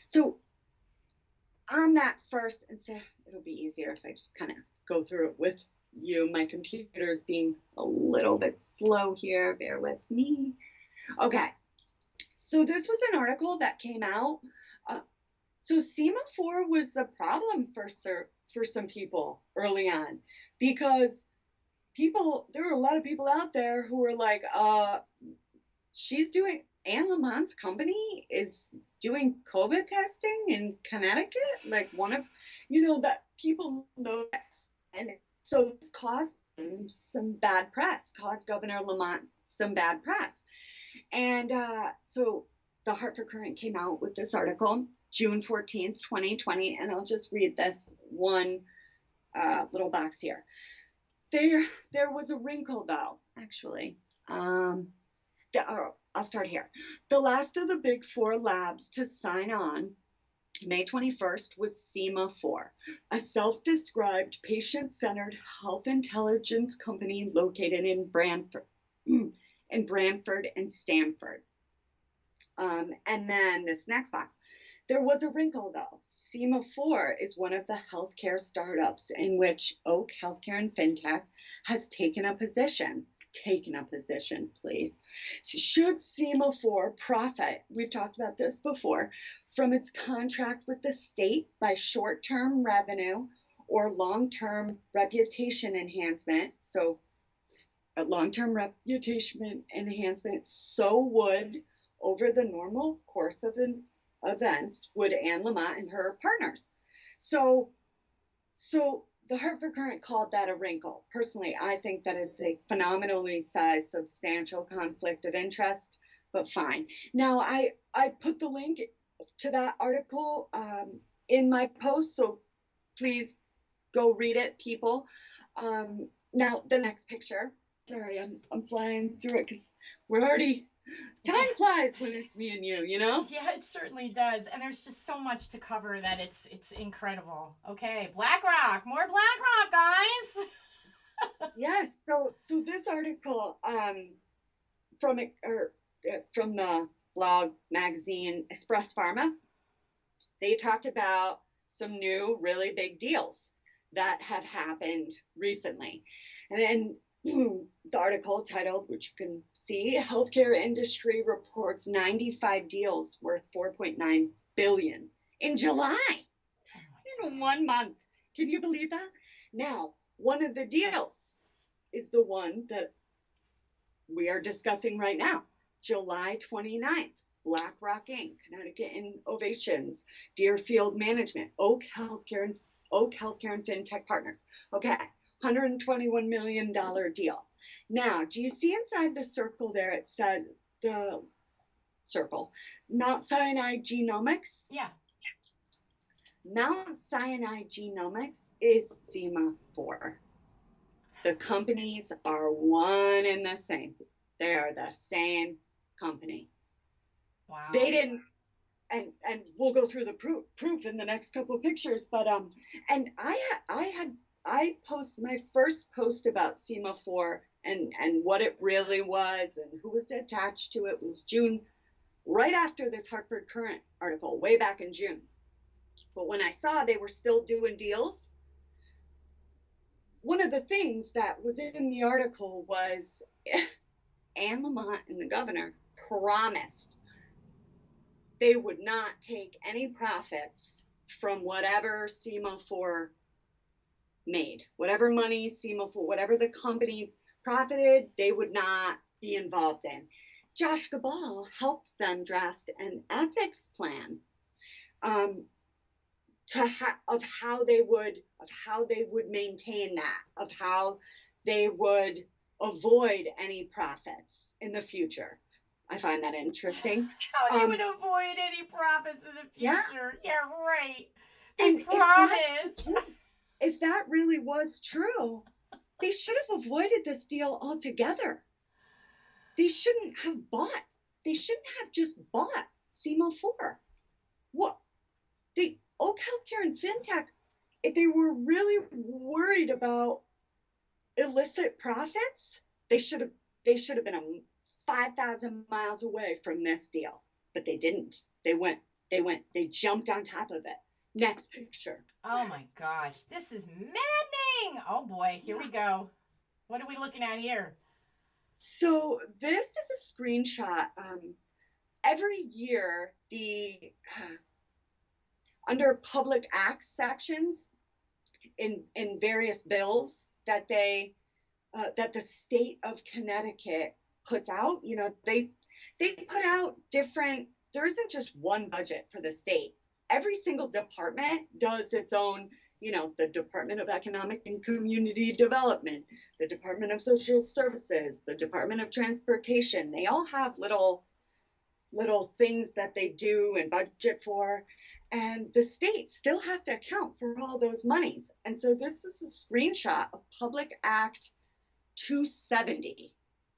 So on that first, it'll be easier if I just kind of go through it with you. My computer is being a little bit slow here. Bear with me. Okay. So this was an article that came out. So SEMA4 was a problem for some people early on because there were a lot of people out there who were like, Anne Lamont's company is doing COVID testing in Connecticut, like that people know this. And so this caused some bad press, caused Governor Lamont some bad press. And so the Hartford Courant came out with this article, June 14th, 2020, and I'll just read this one little box here. There was a wrinkle, though, actually. I'll start here. The last of the big four labs to sign on May 21st was SEMA4, a self-described patient-centered health intelligence company located in Brantford and Stanford. And then this next box, there was a wrinkle though. SEMA4 is one of the healthcare startups in which Oak Healthcare and FinTech has taken a position. Taken a position, please. Should SEMA4 profit, we've talked about this before, from its contract with the state by short-term revenue or long-term reputation enhancement, so a long-term reputation enhancement, so would, over the normal course of events, would Anne Lamont and her partners. So the Hartford Courant called that a wrinkle. Personally, I think that is a phenomenally sized, substantial conflict of interest, but fine. Now, I put the link to that article in my post, so please go read it, people. Now, the next picture. Sorry, I'm flying through it because we're already... Time flies when it's me and you know? Yeah, it certainly does. And there's just so much to cover that it's incredible. Okay, BlackRock. More BlackRock, guys. Yes. So this article from the blog magazine Express Pharma, they talked about some new really big deals that have happened recently. And then the article titled, which you can see, Healthcare Industry Reports 95 Deals Worth $4.9 billion in July. In 1 month. Can you believe that? Now, one of the deals is the one that we are discussing right now. July 29th, BlackRock Inc., Connecticut Innovations, Deerfield Management, Oak Healthcare and FinTech Partners. Okay. $121 million deal. Now, do you see inside the circle there, it says the circle, Mount Sinai Genomics? Yeah. Mount Sinai Genomics is SEMA4. The companies are one and the same. They are the same company. Wow. They didn't, and we'll go through the proof in the next couple of pictures, but and I post my first post about SEMA4 and what it really was and who was attached to it was June, right after this Hartford Courant article, way back in June. But when I saw they were still doing deals, one of the things that was in the article was Anne Lamont and the governor promised they would not take any profits from whatever SEMA4 made. Whatever money SEMA4, whatever the company profited, they would not be involved in. Josh Gabal helped them draft an ethics plan of how they would maintain that, of how they would avoid any profits in the future. I find that interesting. How they would avoid any profits in the future. Yeah, right. They And promised. If that really was true, they should have avoided this deal altogether. They shouldn't have just bought SEMA4. What? The Oak Healthcare and FinTech, if they were really worried about illicit profits, they should have been 5,000 miles away from this deal. But they didn't. They jumped on top of it. Next picture. Oh my gosh, this is maddening. Oh boy, here we go. What are we looking at here? So this is a screenshot. Every year, under public acts sections in various bills that the state of Connecticut puts out, they put out different. There isn't just one budget for the state. Every single department does its own, the Department of Economic and Community Development, the Department of Social Services, the Department of Transportation. They all have little things that they do and budget for. And the state still has to account for all those monies. And so this is a screenshot of Public Act 270,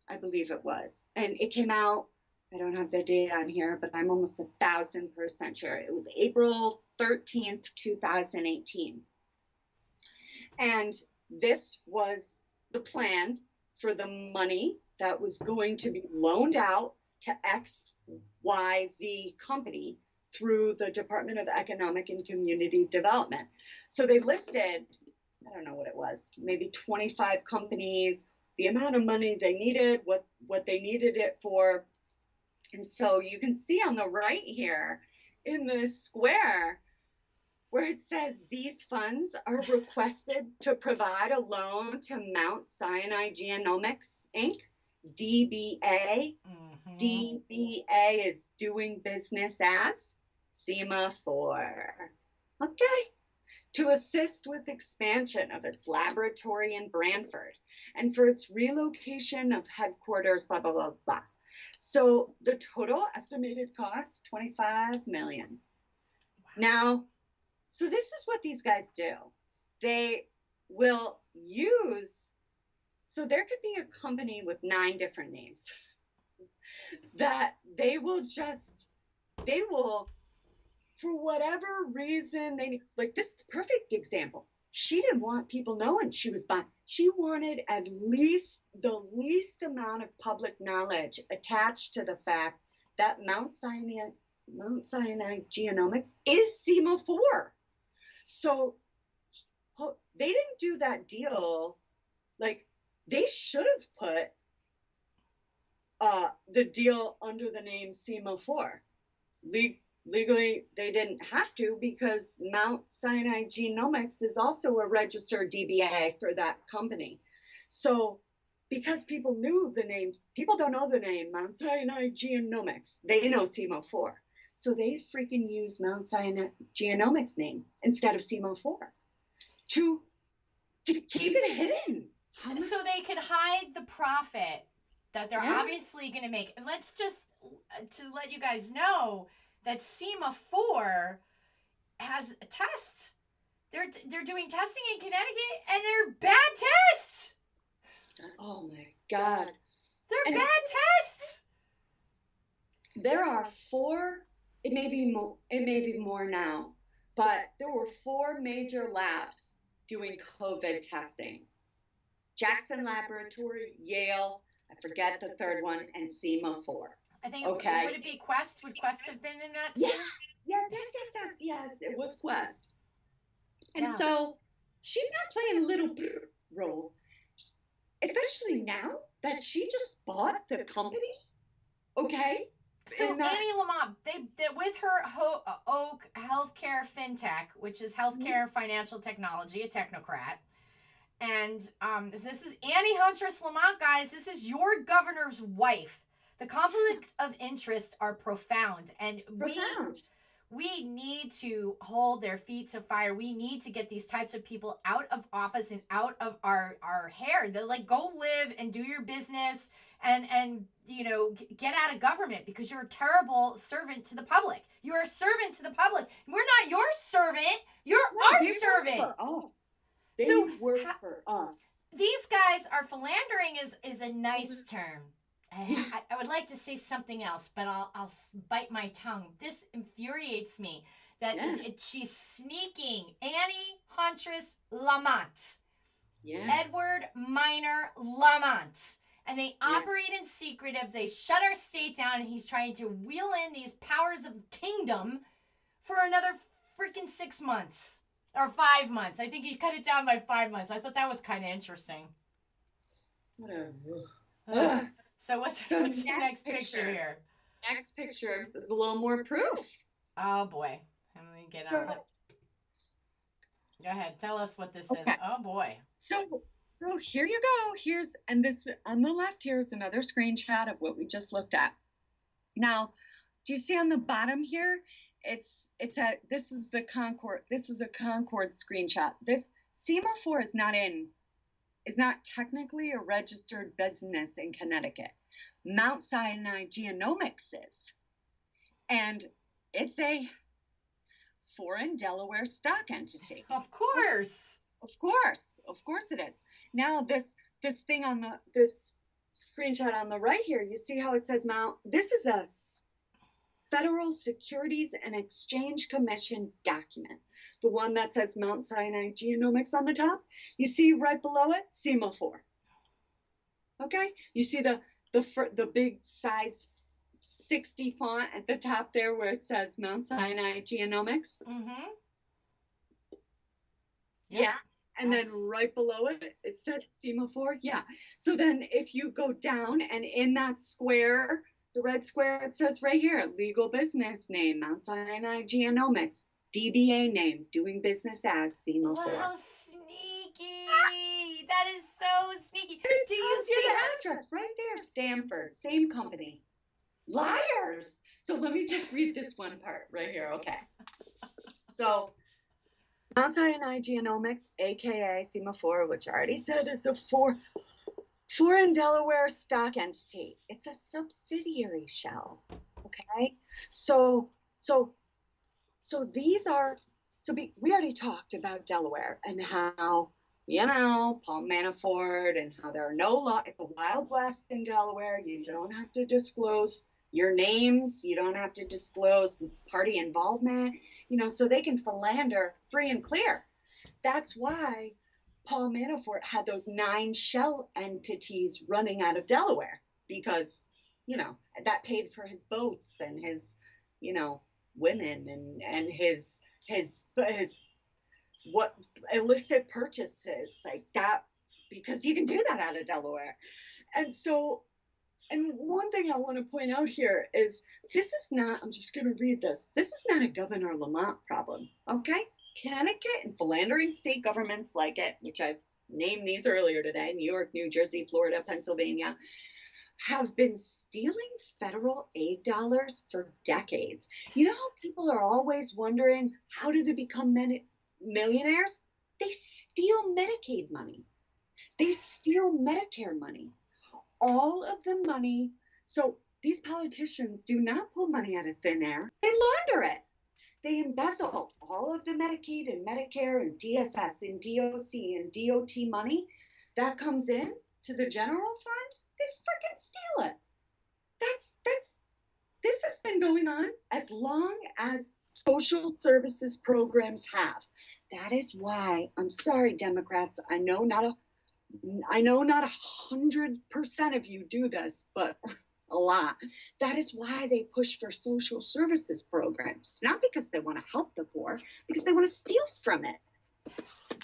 I believe it was. And it came out, I don't have the date on here, but I'm almost 1,000% sure. It was April 13th, 2018. And this was the plan for the money that was going to be loaned out to XYZ company through the Department of Economic and Community Development. So they listed, I don't know what it was, maybe 25 companies, the amount of money they needed, what they needed it for. And so you can see on the right here in this square where it says these funds are requested to provide a loan to Mount Sinai Genomics Inc., DBA. DBA is doing business as SEMA4. Okay. To assist with expansion of its laboratory in Brantford and for its relocation of headquarters, blah, blah, blah, blah. So the total estimated cost, $25 million. Wow. Now, so this is what these guys do. They will use, so there could be a company with 9 different names that they will, for whatever reason, like this is a perfect example. She didn't want people knowing she was buying. She wanted at least the least amount of public knowledge attached to the fact that Mount Sinai Genomics is SEMA4. So they didn't do that deal. Like they should have put the deal under the name SEMA4. Legally, they didn't have to because Mount Sinai Genomics is also a registered DBA for that company. So because people knew the name, people don't know the name Mount Sinai Genomics. They know SEMA4. So they freaking use Mount Sinai Genomics name instead of SEMA4 to keep it hidden. So they could hide the profit that they're obviously going to make. And let's just, to let you guys know, that SEMA4 has tests. They're doing testing in Connecticut, and they're bad tests. Oh my God. They're bad tests. There are 4, it may be more now, but there were 4 major labs doing COVID testing. Jackson Laboratory, Yale, I forget the third one, and SEMA4. I think, would it be Quest? Would Quest have been in that too? Yes, it was Quest. And so she's not playing a little role, especially now that she just bought the company. Okay? So Annie Lamont, they with her Oak Healthcare FinTech, which is healthcare financial technology, a technocrat. And this is Annie Huntress Lamont, guys. This is your governor's wife. The conflicts of interest are profound, and we need to hold their feet to fire. We need to get these types of people out of office and out of our hair. They're like, go live and do your business and you know, get out of government because you're a terrible servant to the public. You're a servant to the public. We're not your servant. You're our servant. They work for us. These guys are philandering is a nice term. I would like to say something else, but I'll bite my tongue. This infuriates me that she's sneaking Annie Huntress Lamont, Edward Minor Lamont, and they operate in secretive. They shut our state down, and he's trying to wheel in these powers of kingdom for another freaking 6 months or 5 months. I think he cut it down by 5 months. I thought that was kind of interesting. Whatever. So what's the next picture here? Next picture is a little more proof. Oh boy. Let me get on it. Go ahead. Tell us what this is. Oh boy. So here you go. And this on the left here is another screenshot of what we just looked at. Now, do you see on the bottom here? This is a Concord screenshot. This SEMA4 is not technically a registered business in Connecticut. Mount Sinai Genomics is. And it's a foreign Delaware stock entity. Of course. Of course it is. Now this thing on this screenshot on the right here, you see how it says Mount, this is a Federal Securities and Exchange Commission document. The one that says Mount Sinai Genomics on the top. You see right below it, SEMA4. Okay? You see the big size 60 font at the top there where it says Mount Sinai Genomics? Mm-hmm. Yeah. And then right below it, it said SEMA4. Yeah. So then if you go down and in that square, the red square, it says right here, legal business name, Mount Sinai Genomics, DBA name, doing business as SEMA4. Wow, sneaky. That is so sneaky. It Do you tells see you that? the address right there, Stanford, same company. Liars. So let me just read this one part right here. Okay. So Mount Sinai Genomics, aka SEMA4, which I already said is a foreign Delaware stock entity. It's a subsidiary shell. Okay. So these are we already talked about Delaware and how Paul Manafort and how there are no law. It's the Wild West in Delaware. You don't have to disclose your names. You don't have to disclose party involvement, so they can philander free and clear. That's why Paul Manafort had those 9 shell entities running out of Delaware because, that paid for his boats and his, women and his what illicit purchases like that, because you can do that out of Delaware. And one thing I want to point out here is this is not, I'm just going to read this. This is not a Governor Lamont problem, okay? Connecticut and philandering state governments like it, which I've named these earlier today, New York, New Jersey, Florida, Pennsylvania, have been stealing federal aid dollars for decades. You know how people are always wondering, how do they become millionaires? They steal Medicaid money. They steal Medicare money. All of the money. So these politicians do not pull money out of thin air. They launder it. They embezzle all of the Medicaid and Medicare and DSS and DOC and DOT money that comes in to the general fund. They freaking steal it. This has been going on as long as social services programs have. That is why, I'm sorry, Democrats, I know not 100% of you do this, but a lot. That is why they push for social services programs, not because they want to help the poor, because they want to steal from it.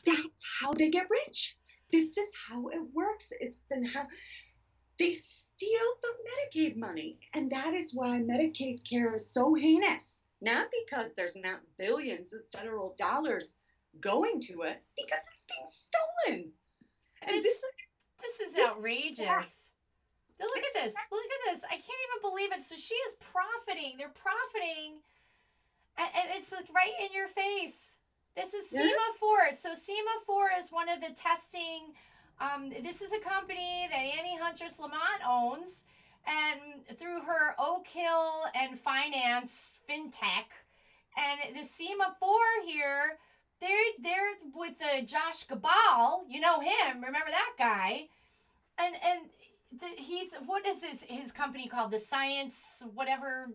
That's how they get rich. This is how it works. It's been how they steal the Medicaid money. And that is why Medicaid care is so heinous. Not because there's not billions of federal dollars going to it, because it's being stolen. And this is outrageous. Look at this. Look at this. I can't even believe it. So she is profiting. They're profiting. And it's like right in your face. This is SEMA4. So SEMA4 is one of the testing. This is a company that Annie Huntress Lamont owns. And through her Oak Hill and Finance FinTech. And the SEMA4 here, they're with Josh Gabal. You know him. Remember that guy. And he's, what is his company called? The Science, whatever.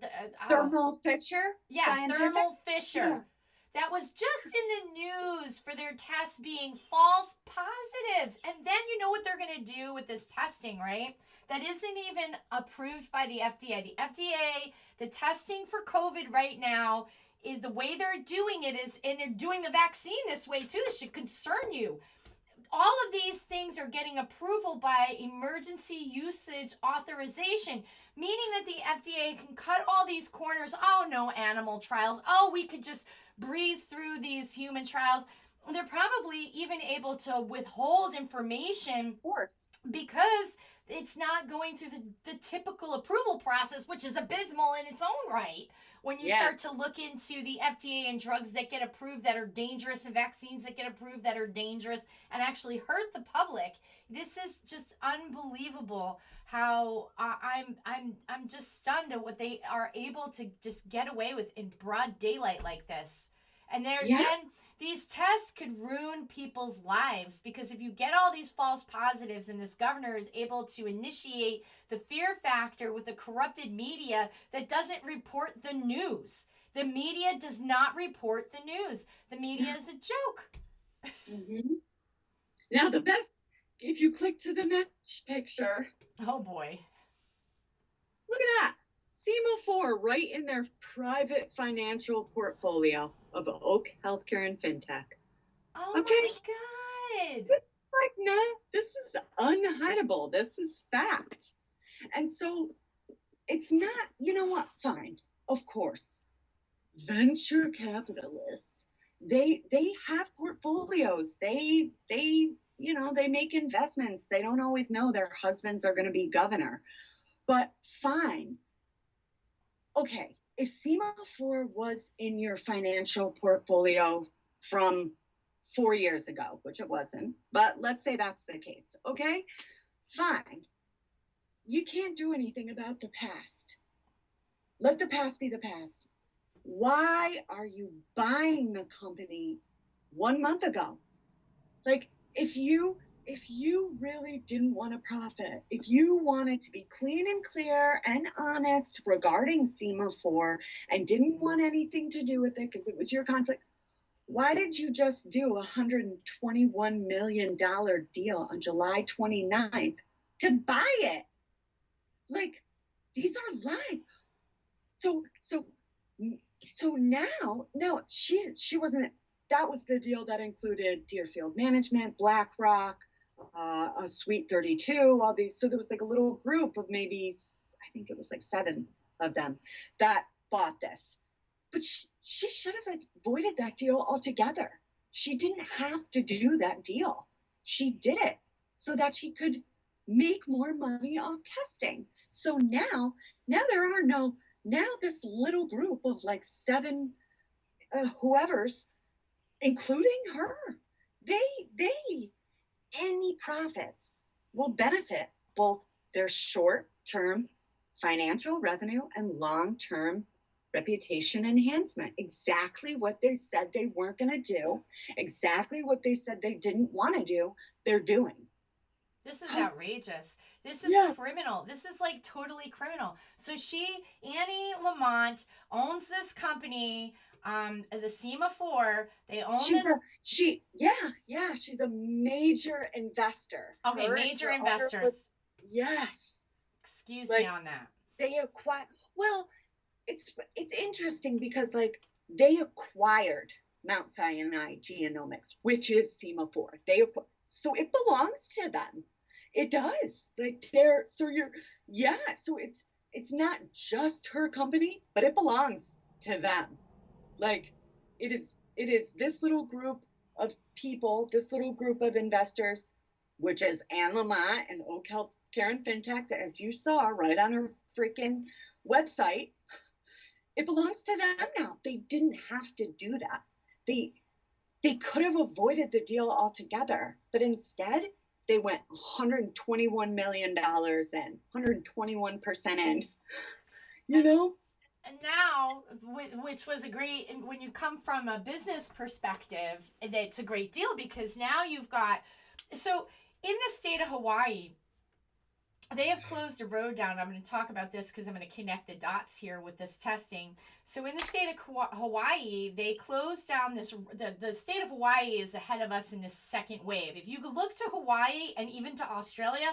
Thermo Fisher? Yeah, Scientific? Thermo Fisher. Yeah. That was just in the news for their tests being false positives. And then you know what they're going to do with this testing, right? That isn't even approved by the FDA. The FDA, the testing for COVID right now, is the way they're doing it is, and they're doing the vaccine this way too. This should concern you. All of these things are getting approval by emergency usage authorization, meaning that the FDA can cut all these corners. Oh, no animal trials. Oh, we could just breeze through these human trials. They're probably even able to withhold information, Of course, because it's not going through the typical approval process, which is abysmal in its own right. When you start to look into the FDA and drugs that get approved that are dangerous and vaccines that get approved that are dangerous and actually hurt the public, this is just unbelievable. How I'm just stunned at what they are able to just get away with in broad daylight like this. And these tests could ruin people's lives, because if you get all these false positives and this governor is able to initiate the fear factor with a corrupted media that doesn't report the news. The media does not report the news. The media is a joke. Mm-hmm. Now, the best, if you click to the next picture. Oh, boy. Look at that. SEMA4 right in their private financial portfolio of Oak Healthcare and FinTech. Oh, okay. my God. Like, no, this is unhideable. This is fact. And so it's not, you know what? Fine. Of course. Venture capitalists, they have portfolios. They make investments. They don't always know their husbands are going to be governor. But fine. Okay, if SEMA4 was in your financial portfolio from 4 years ago, which it wasn't, but let's say that's the case, okay? Fine. You can't do anything about the past. Let the past be the past. Why are you buying the company 1 month ago? Like, if you really didn't want to profit, if you wanted to be clean and clear and honest regarding SEMA4 and didn't want anything to do with it because it was your conflict, why did you just do a $121 million deal on July 29th to buy it? Like, these are lies. So now, no, she wasn't. That was the deal that included Deerfield Management, BlackRock, a Suite 32, all these. So there was like a little group of maybe, I think it was like 7 of them that bought this. But she should have avoided that deal altogether. She didn't have to do that deal. She did it so that she could make more money off testing. So now there are no, now this little group of like 7 whoever's, including her, any profits will benefit both their short-term financial revenue and long-term reputation enhancement. Exactly what they said they weren't going to do, exactly what they said they didn't want to do, they're doing. This is outrageous. This is criminal. This is like totally criminal. So Annie Lamont owns this company, the SEMA4. They own she's a major investor. Okay, major investors. Yes. Excuse me on that. They acquired. Well, it's interesting because like they acquired Mount Sinai Genomics, which is SEMA4. So it belongs to them. It does. Like so it's not just her company, but it belongs to them. Like it is this little group of people, this little group of investors, which is Anne Lamont and Oak Healthcare and FinTech, as you saw right on her freaking website. It belongs to them now. They didn't have to do that. They could have avoided the deal altogether, but instead they went $121 million in, 121% in, you know? And now, which was a great, when you come from a business perspective, it's a great deal because now you've got, so in the state of Hawaii, they have closed a road down. I'm going to talk about this because I'm going to connect the dots here with this testing. So in the state of Hawaii, they closed down this, the state of Hawaii is ahead of us in this second wave. If you look to Hawaii and even to Australia,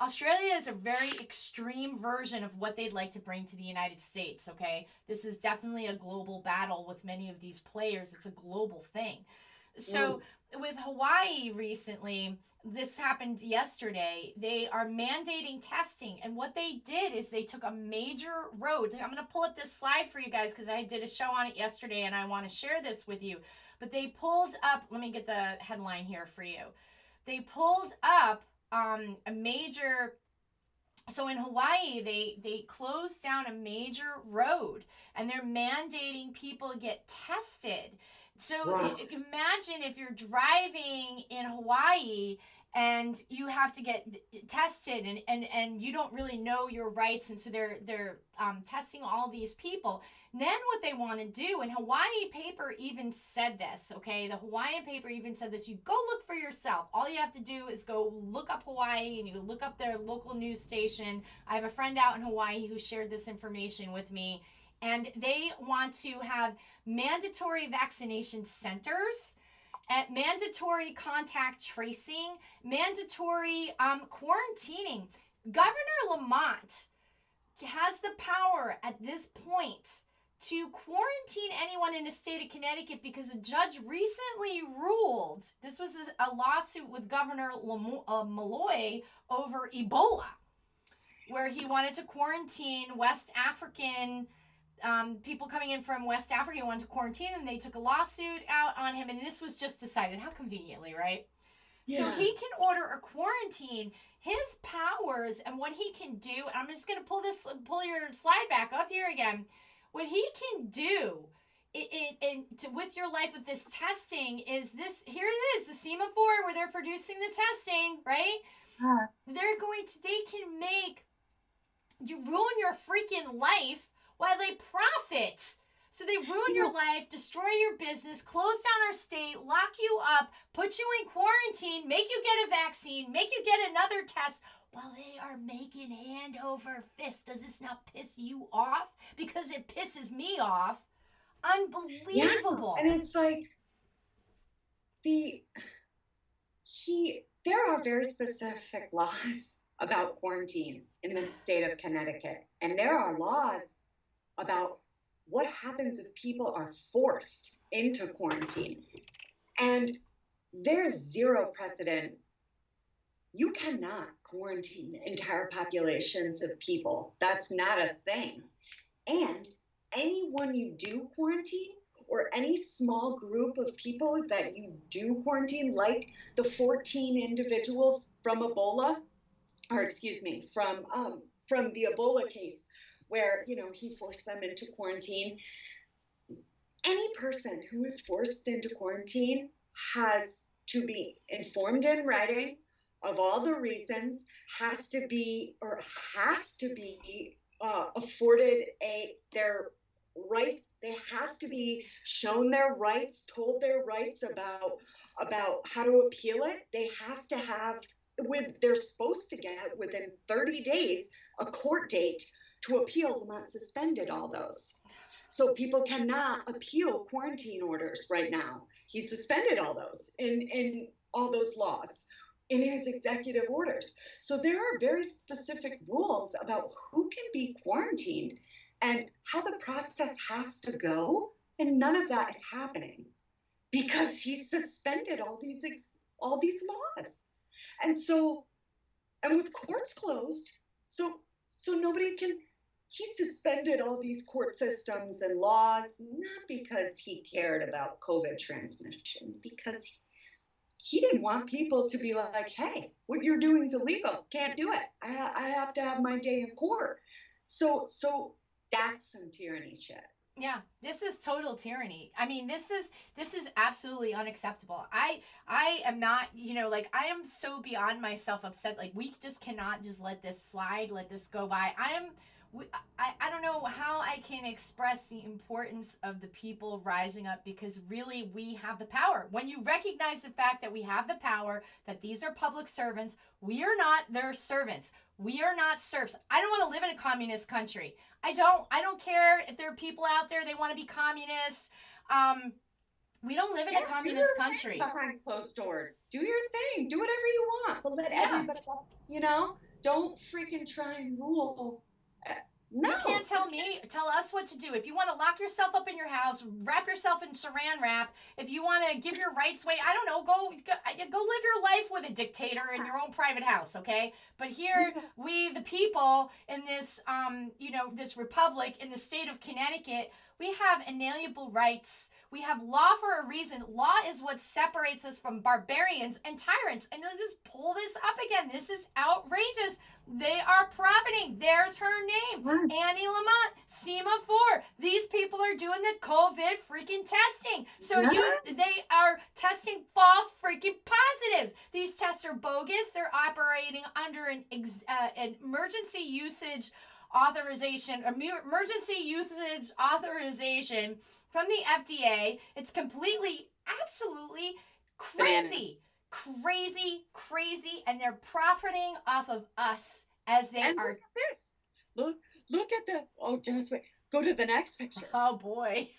Australia is a very extreme version of what they'd like to bring to the United States, okay? This is definitely a global battle with many of these players. It's a global thing. So with Hawaii recently, this happened yesterday. They are mandating testing. And what they did is they took a major road. I'm going to pull up this slide for you guys because I did a show on it yesterday and I want to share this with you. But they pulled up, let me get the headline here for you. They pulled up a major, so in Hawaii, they closed down a major road and they're mandating people get tested. So imagine if you're driving in Hawaii and you have to get tested and you don't really know your rights. And so they're testing all these people. Then what they want to do, and Hawaii paper even said this, okay? The Hawaiian paper even said this. You go look for yourself. All you have to do is go look up Hawaii and you look up their local news station. I have a friend out in Hawaii who shared this information with me. And they want to have mandatory vaccination centers, at mandatory contact tracing, mandatory quarantining. Governor Lamont has the power at this point to quarantine anyone in the state of Connecticut because a judge recently ruled, this was a lawsuit with Governor Malloy over Ebola, where he wanted to quarantine West African people coming in from West Africa, wanted to quarantine him. They took a lawsuit out on him, and this was just decided. How conveniently, right? Yeah. So he can order a quarantine. His powers and what he can do, and I'm just going to pull your slide back up here again. What he can do with your life with this testing is this. Here it is, the SEMA4, where they're producing the testing, right? They can make you ruin your freaking life while they profit. So they ruin your life, destroy your business, close down our state, lock you up, put you in quarantine, make you get a vaccine, make you get another test while they are making hand over fist. Does this not piss you off? Because it pisses me off. Unbelievable. Yeah. And it's like there are very specific laws about quarantine in the state of Connecticut. And there are laws about what happens if people are forced into quarantine. And there's zero precedent. You cannot quarantine entire populations of people. That's not a thing. And anyone you do quarantine, or any small group of people that you do quarantine, like the 14 individuals from the Ebola case, where, he forced them into quarantine. Any person who is forced into quarantine has to be informed in writing of all the reasons, has to be afforded their rights. They have to be shown their rights, told their rights about how to appeal it. They have to have, they're supposed to get within 30 days a court date to appeal. Lamont suspended all those. So people cannot appeal quarantine orders right now. He suspended all those in all those laws in his executive orders. So there are very specific rules about who can be quarantined and how the process has to go. And none of that is happening because he suspended all these laws. And with courts closed, so nobody can. He suspended all these court systems and laws, not because he cared about COVID transmission, because he didn't want people to be like, hey, what you're doing is illegal. Can't do it. I have to have my day in court. So that's some tyranny shit. Yeah, this is total tyranny. I mean, this is absolutely unacceptable. I am not, I am so beyond myself upset. Like, we just cannot just let this slide, let this go by. I don't know how I can express the importance of the people rising up, because really we have the power. When you recognize the fact that we have the power, that these are public servants, we are not their servants. We are not serfs. I don't want to live in a communist country. I don't care if there are people out there, they want to be communists. We don't live in a communist country. Behind closed doors. Do your thing. Do whatever you want. But let everybody, don't freaking try and rule. No. You can't tell us what to do. If you want to lock yourself up in your house, wrap yourself in saran wrap, if you want to give your rights away, I don't know, go live your life with a dictator in your own private house, okay? But here, we, the people in this, this republic in the state of Connecticut, we have inalienable rights. We have law for a reason. Law is what separates us from barbarians and tyrants. And let's just pull this up again. This is outrageous. They are profiting. There's her name. Annie Lamont, SEMA4. These people are doing the COVID freaking testing. So they are testing false freaking positives. These tests are bogus. They're operating under an emergency usage authorization, emergency usage authorization from the FDA. It's completely, absolutely crazy. Crazy, and they're profiting off of us as they And are. look at this. Look at the. Oh, just wait. Go to the next picture. Oh boy.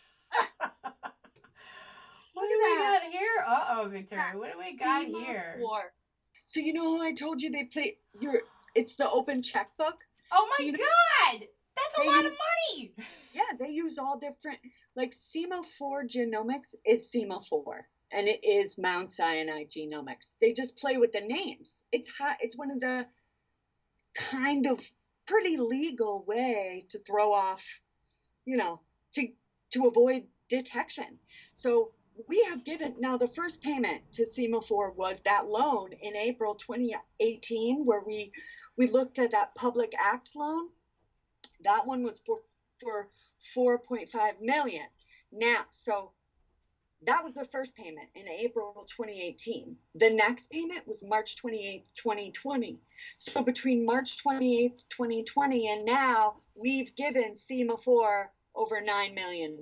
What Look do we at got here? Uh-oh, Victoria. What do we got here? SEMA4. So you know how I told you they play it's the open checkbook? Oh my So, you know, God! That's a lot of money! Yeah, they use all different, like SEMA4 Genomics is SEMA4, and it is Mount Sinai Genomics. They just play with the names. It's one of the kind of pretty legal way to throw off, to avoid detection. So we have given, now the first payment to SEMA4 was that loan in April 2018, where we looked at that Public Act loan. That one was for 4.5 million. Now, so that was the first payment in April 2018. The next payment was March 28th, 2020. So between March 28th, 2020 and now, we've given SEMA4 over $9 million.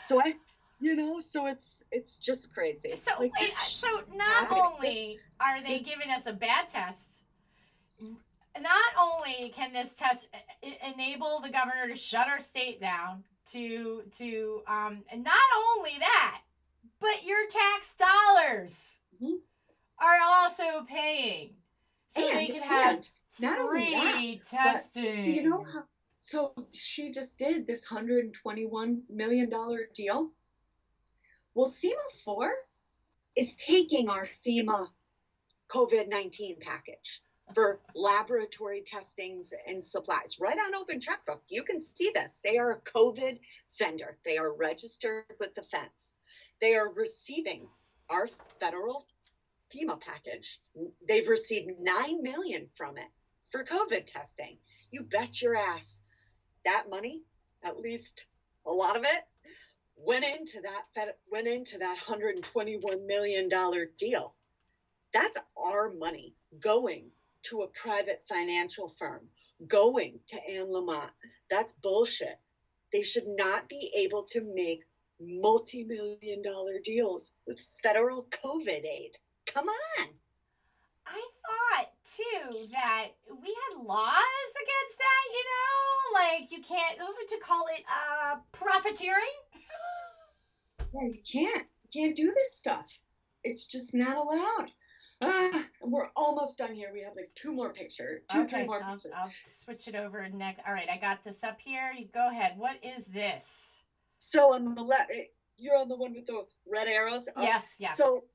So so it's just crazy. So like, wait, so not only are they giving us a bad test, not only can this test enable the governor to shut our state down, and not only that, but your tax dollars are also paying, so they can have free testing. Do you know how? So she just did this $121 million deal. Well, SEMA4 is taking our FEMA COVID-19 package for laboratory testings and supplies right on Open Checkbook. You can see this. They are a COVID vendor. They are registered with the feds. They are receiving our federal FEMA package. They've received $9 million from it for COVID testing. You bet your ass that money, at least a lot of it, went into that $121 million deal. That's our money going to a private financial firm, going to Lamont. That's bullshit. They should not be able to make multi-million-dollar deals with federal COVID aid. Come on. I thought too that we had laws against that, like you can't, what would you call it, profiteering? Yeah, you can't do this stuff. It's just not allowed. We're almost done here. We have like two more pictures. Three more pictures. I'll switch it over next. All right, I got this up here. You go ahead. What is this? So on the left, you're on the one with the red arrows. Yes. So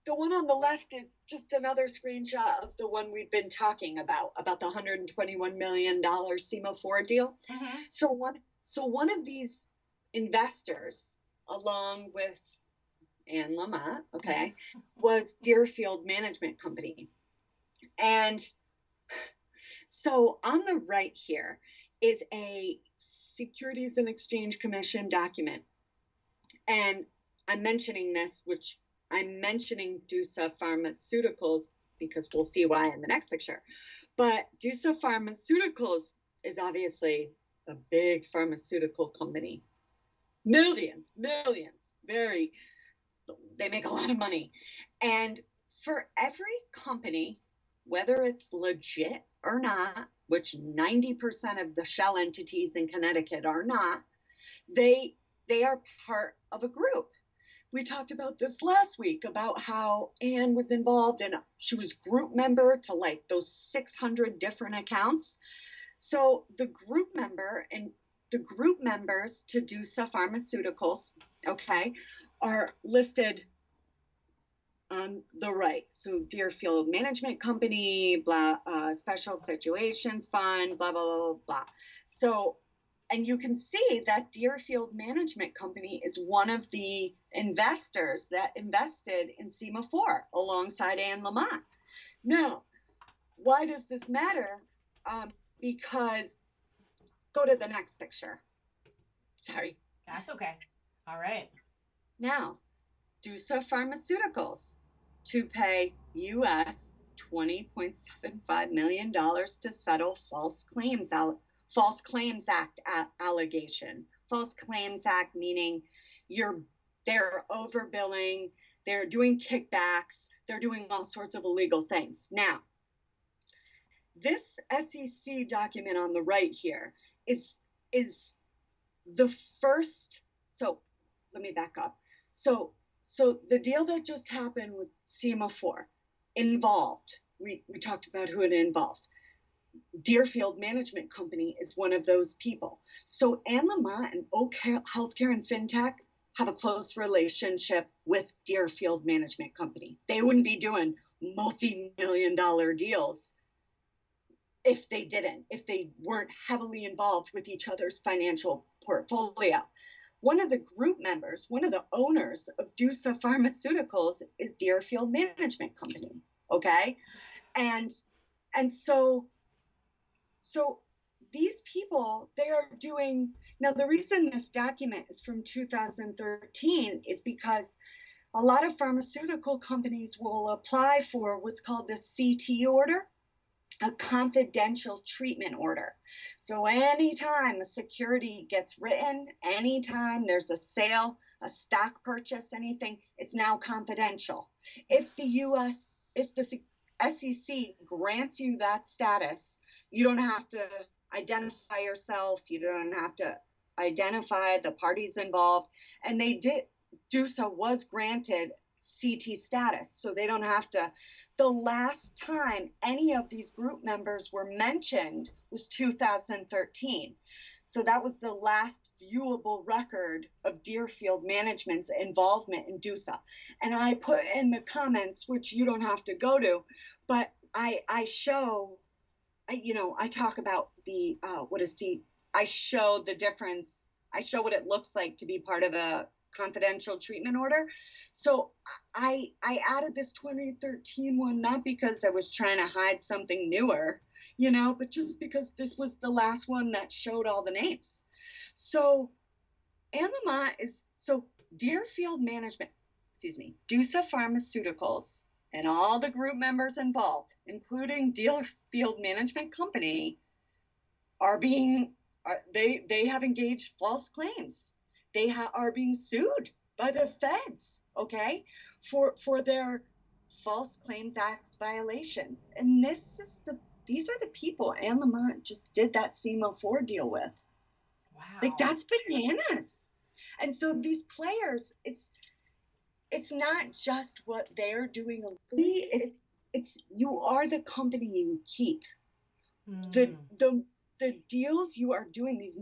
the one on the left is just another screenshot of the one we've been talking about the $121 million SEMA4 deal. Mm-hmm. So one of these investors, along with Anne Lamont, was Deerfield Management Company. And so on the right here is a Securities and Exchange Commission document. And I'm mentioning this, which I'm mentioning DUSA Pharmaceuticals because we'll see why in the next picture. But DUSA Pharmaceuticals is obviously a big pharmaceutical company. Millions, they make a lot of money. And for every company, whether it's legit or not, which 90% of the shell entities in Connecticut are not, they are part of a group. We talked about this last week about how Anne was involved and she was group member to like those 600 different accounts. So the group member and the group members to DUSA Pharmaceuticals, are listed on the right. So Deerfield Management Company, blah, Special Situations Fund, blah, blah, blah, blah. So, and you can see that Deerfield Management Company is one of the investors that invested in SEMA4 alongside Anne Lamont. Now, why does this matter? Because, go to the next picture. Sorry. That's okay. All right. Now, DUSA Pharmaceuticals to pay U.S. $20.75 million to settle False Claims Act allegation. False Claims Act meaning they're overbilling, they're doing kickbacks, they're doing all sorts of illegal things. Now, this SEC document on the right here is the first. So let me back up. So the deal that just happened with SEMA4 involved, we talked about who it involved. Deerfield Management Company is one of those people. So Anne Lamont and Oak Healthcare and FinTech have a close relationship with Deerfield Management Company. They wouldn't be doing multi-million-dollar deals if they weren't heavily involved with each other's financial portfolio. One of the group members, one of the owners of DUSA Pharmaceuticals is Deerfield Management Company, okay? And so these people, they are doing, now the reason this document is from 2013 is because a lot of pharmaceutical companies will apply for what's called the CT order, a confidential treatment order. So anytime a security gets written, anytime there's a sale, a stock purchase, anything, it's now confidential. If the SEC grants you that status, you don't have to identify yourself, you don't have to identify the parties involved, and DUSA was granted CT status, so they don't have to. The last time any of these group members were mentioned was 2013. So that was the last viewable record of Deerfield Management's involvement in DUSA. And I put in the comments, which you don't have to go to, but I talk about I show the difference. I show what it looks like to be part of a confidential treatment order. So I added this 2013 one, not because I was trying to hide something newer, but just because this was the last one that showed all the names. So Anne Lamont Deerfield Management, DUSA Pharmaceuticals, and all the group members involved, including Deerfield Management Company, they have engaged false claims. They are being sued by the feds, okay, for their False Claims Act violations. And these are the people Anne Lamont just did that SEMA4 deal with. Wow. Like, that's bananas. And so these players, it's not just what they're doing illegally, it's you are the company you keep. The deals you are doing, these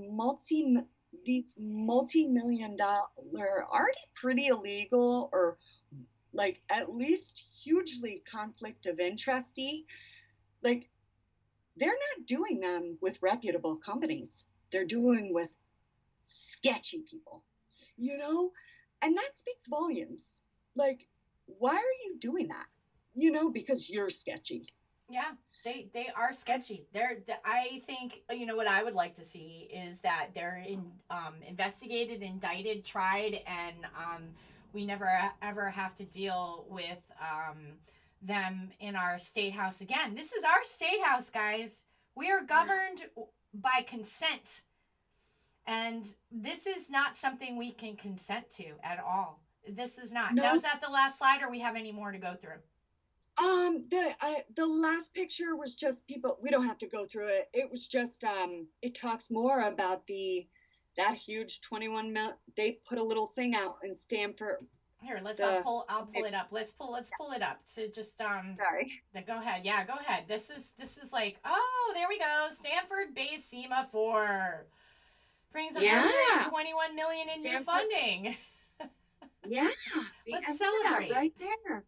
multi-million dollar, already pretty illegal, or like at least hugely conflict of interest-y, like they're not doing them with reputable companies. They're doing with sketchy people, and that speaks volumes. Like, why are you doing that? Because you're sketchy. Yeah. They are sketchy. I think, what I would like to see is that they're investigated, indicted, tried, and we never ever have to deal with them in our state house again. This is our state house, guys. We are governed by consent, and this is not something we can consent to at all. This is not. No. Now, is that the last slide, or we have any more to go through? The last picture was just people. We don't have to go through it. It was just it talks more about that huge 21 mil. They put a little thing out in Stanford. Here, I'll pull it up. Let's pull it up to just Sorry. Go ahead. Yeah, go ahead. This is like, oh, there we go. Stanford-based SEMA4 brings 121 million in new funding. Yeah. Let's celebrate. Right there.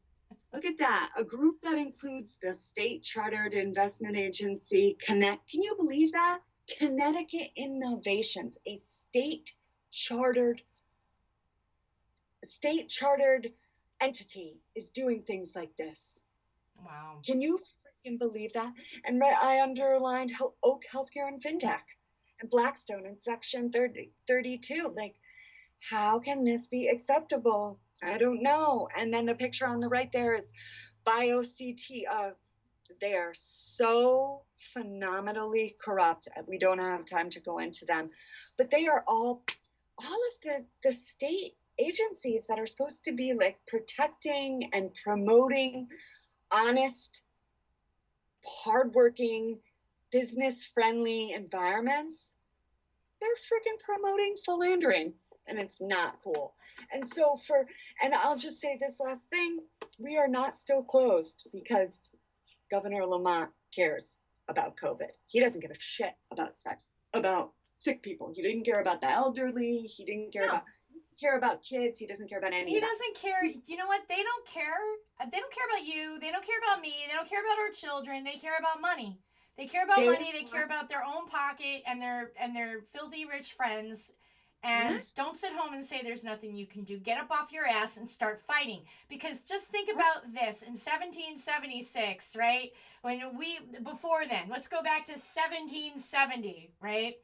Look at that. A group that includes the state chartered investment agency, Can you believe that? Connecticut Innovations, a state chartered entity, is doing things like this. Wow. Can you freaking believe that? And I underlined Oak Healthcare and FinTech and Blackstone in section 32. Like, how can this be acceptable? I don't know. And then the picture on the right there is they are so phenomenally corrupt. We don't have time to go into them, but they are all of the state agencies that are supposed to be like protecting and promoting honest, hardworking, business-friendly environments. They're freaking promoting philandering, and it's not cool. And so and I'll just say this last thing, we are not still closed because Governor Lamont cares about COVID. He doesn't give a shit about sick people. He didn't care about the elderly. He didn't care about kids. He doesn't care about any He of that. doesn't care. You know what? They don't care. They don't care about you. They don't care about me. They don't care about our children. They care about money. They care about money. They care about their own pocket and their filthy rich friends. And don't sit home and say there's nothing you can do. Get up off your ass and start fighting. Because just think about this. In 1776, right? Before then, let's go back to 1770, right?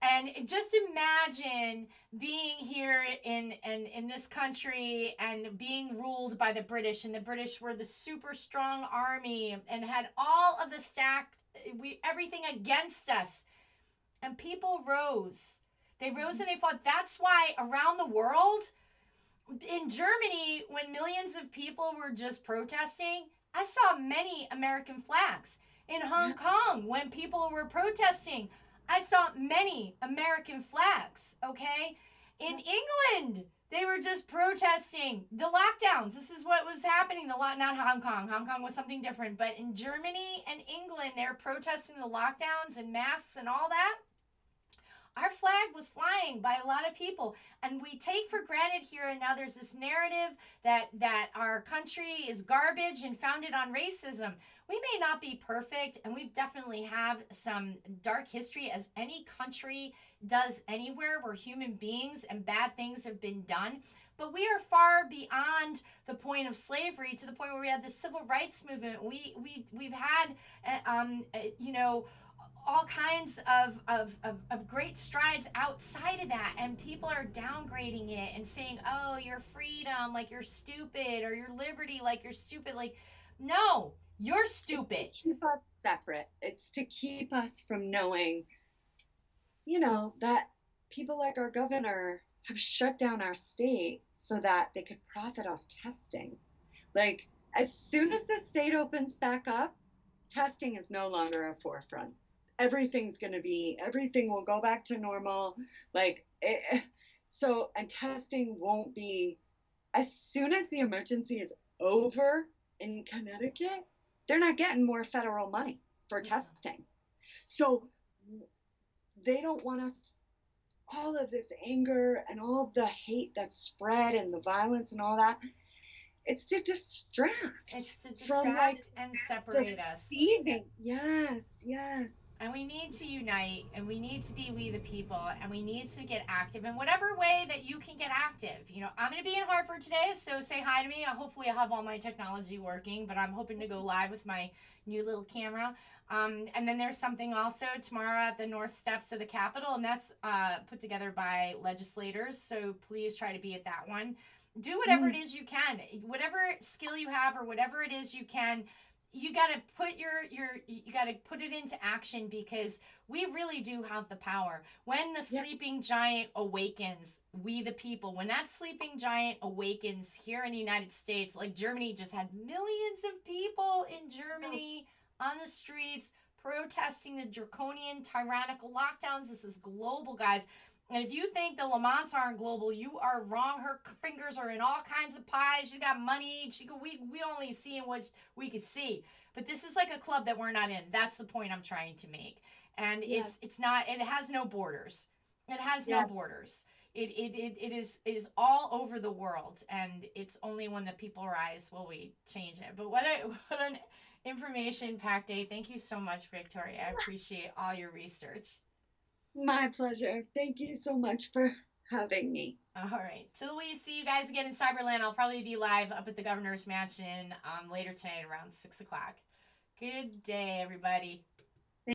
And just imagine being here in this country and being ruled by the British. And the British were the super strong army and had all of the everything against us. And people rose. They rose and they fought. That's why around the world, in Germany, when millions of people were just protesting, I saw many American flags. In Hong Kong, when people were protesting, I saw many American flags, okay? In England, they were just protesting the lockdowns. This is what was happening. Not Hong Kong. Hong Kong was something different. But in Germany and England, they were protesting the lockdowns and masks and all that. Our flag was flying by a lot of people, and we take for granted here and now there's this narrative that our country is garbage and founded on racism. We may not be perfect, and we definitely have some dark history, as any country does anywhere where human beings and bad things have been done. But we are far beyond the point of slavery, to the point where we had the civil rights movement. We've had, all kinds of great strides outside of that, and people are downgrading it and saying, oh, your freedom, like you're stupid, or your liberty, like you're stupid. Like, no, you're stupid. It's to keep us separate. It's to keep us from knowing, that people like our governor have shut down our state so that they could profit off testing. Like, as soon as the state opens back up, testing is no longer a forefront. Everything will go back to normal. And testing won't be, as soon as the emergency is over in Connecticut, they're not getting more federal money for testing. So they don't want us, all of this anger and all of the hate that's spread and the violence and all that. It's to distract. It's to distract and separate us. Yes. And we need to unite, and we need to be we the people, and we need to get active in whatever way that you can get active. I'm going to be in Hartford today, so say hi to me. Hopefully I'll have all my technology working, but I'm hoping to go live with my new little camera. And then there's something also tomorrow at the North Steps of the Capitol, and that's put together by legislators, so please try to be at that one. Do whatever it is you can. Whatever skill you have or whatever it is you can, you got to put you got to put it into action, because we really do have the power. When the sleeping giant awakens, we the people, when that sleeping giant awakens here in the United States, like Germany just had millions of people in Germany on the streets protesting the draconian tyrannical lockdowns. This is global, guys. And if you think the Lamonts aren't global, you are wrong. Her fingers are in all kinds of pies. She got money. We only see in what we could see. But this is like a club that we're not in. That's the point I'm trying to make. And it's not. It has no borders. It has no borders. It is all over the world, and it's only when the people rise will we change it. But what an information-packed day. Thank you so much, Victoria. I appreciate all your research. My pleasure. Thank you so much for having me. All right. Till we see you guys again in Cyberland, I'll probably be live up at the Governor's Mansion later tonight around 6 o'clock. Good day, everybody.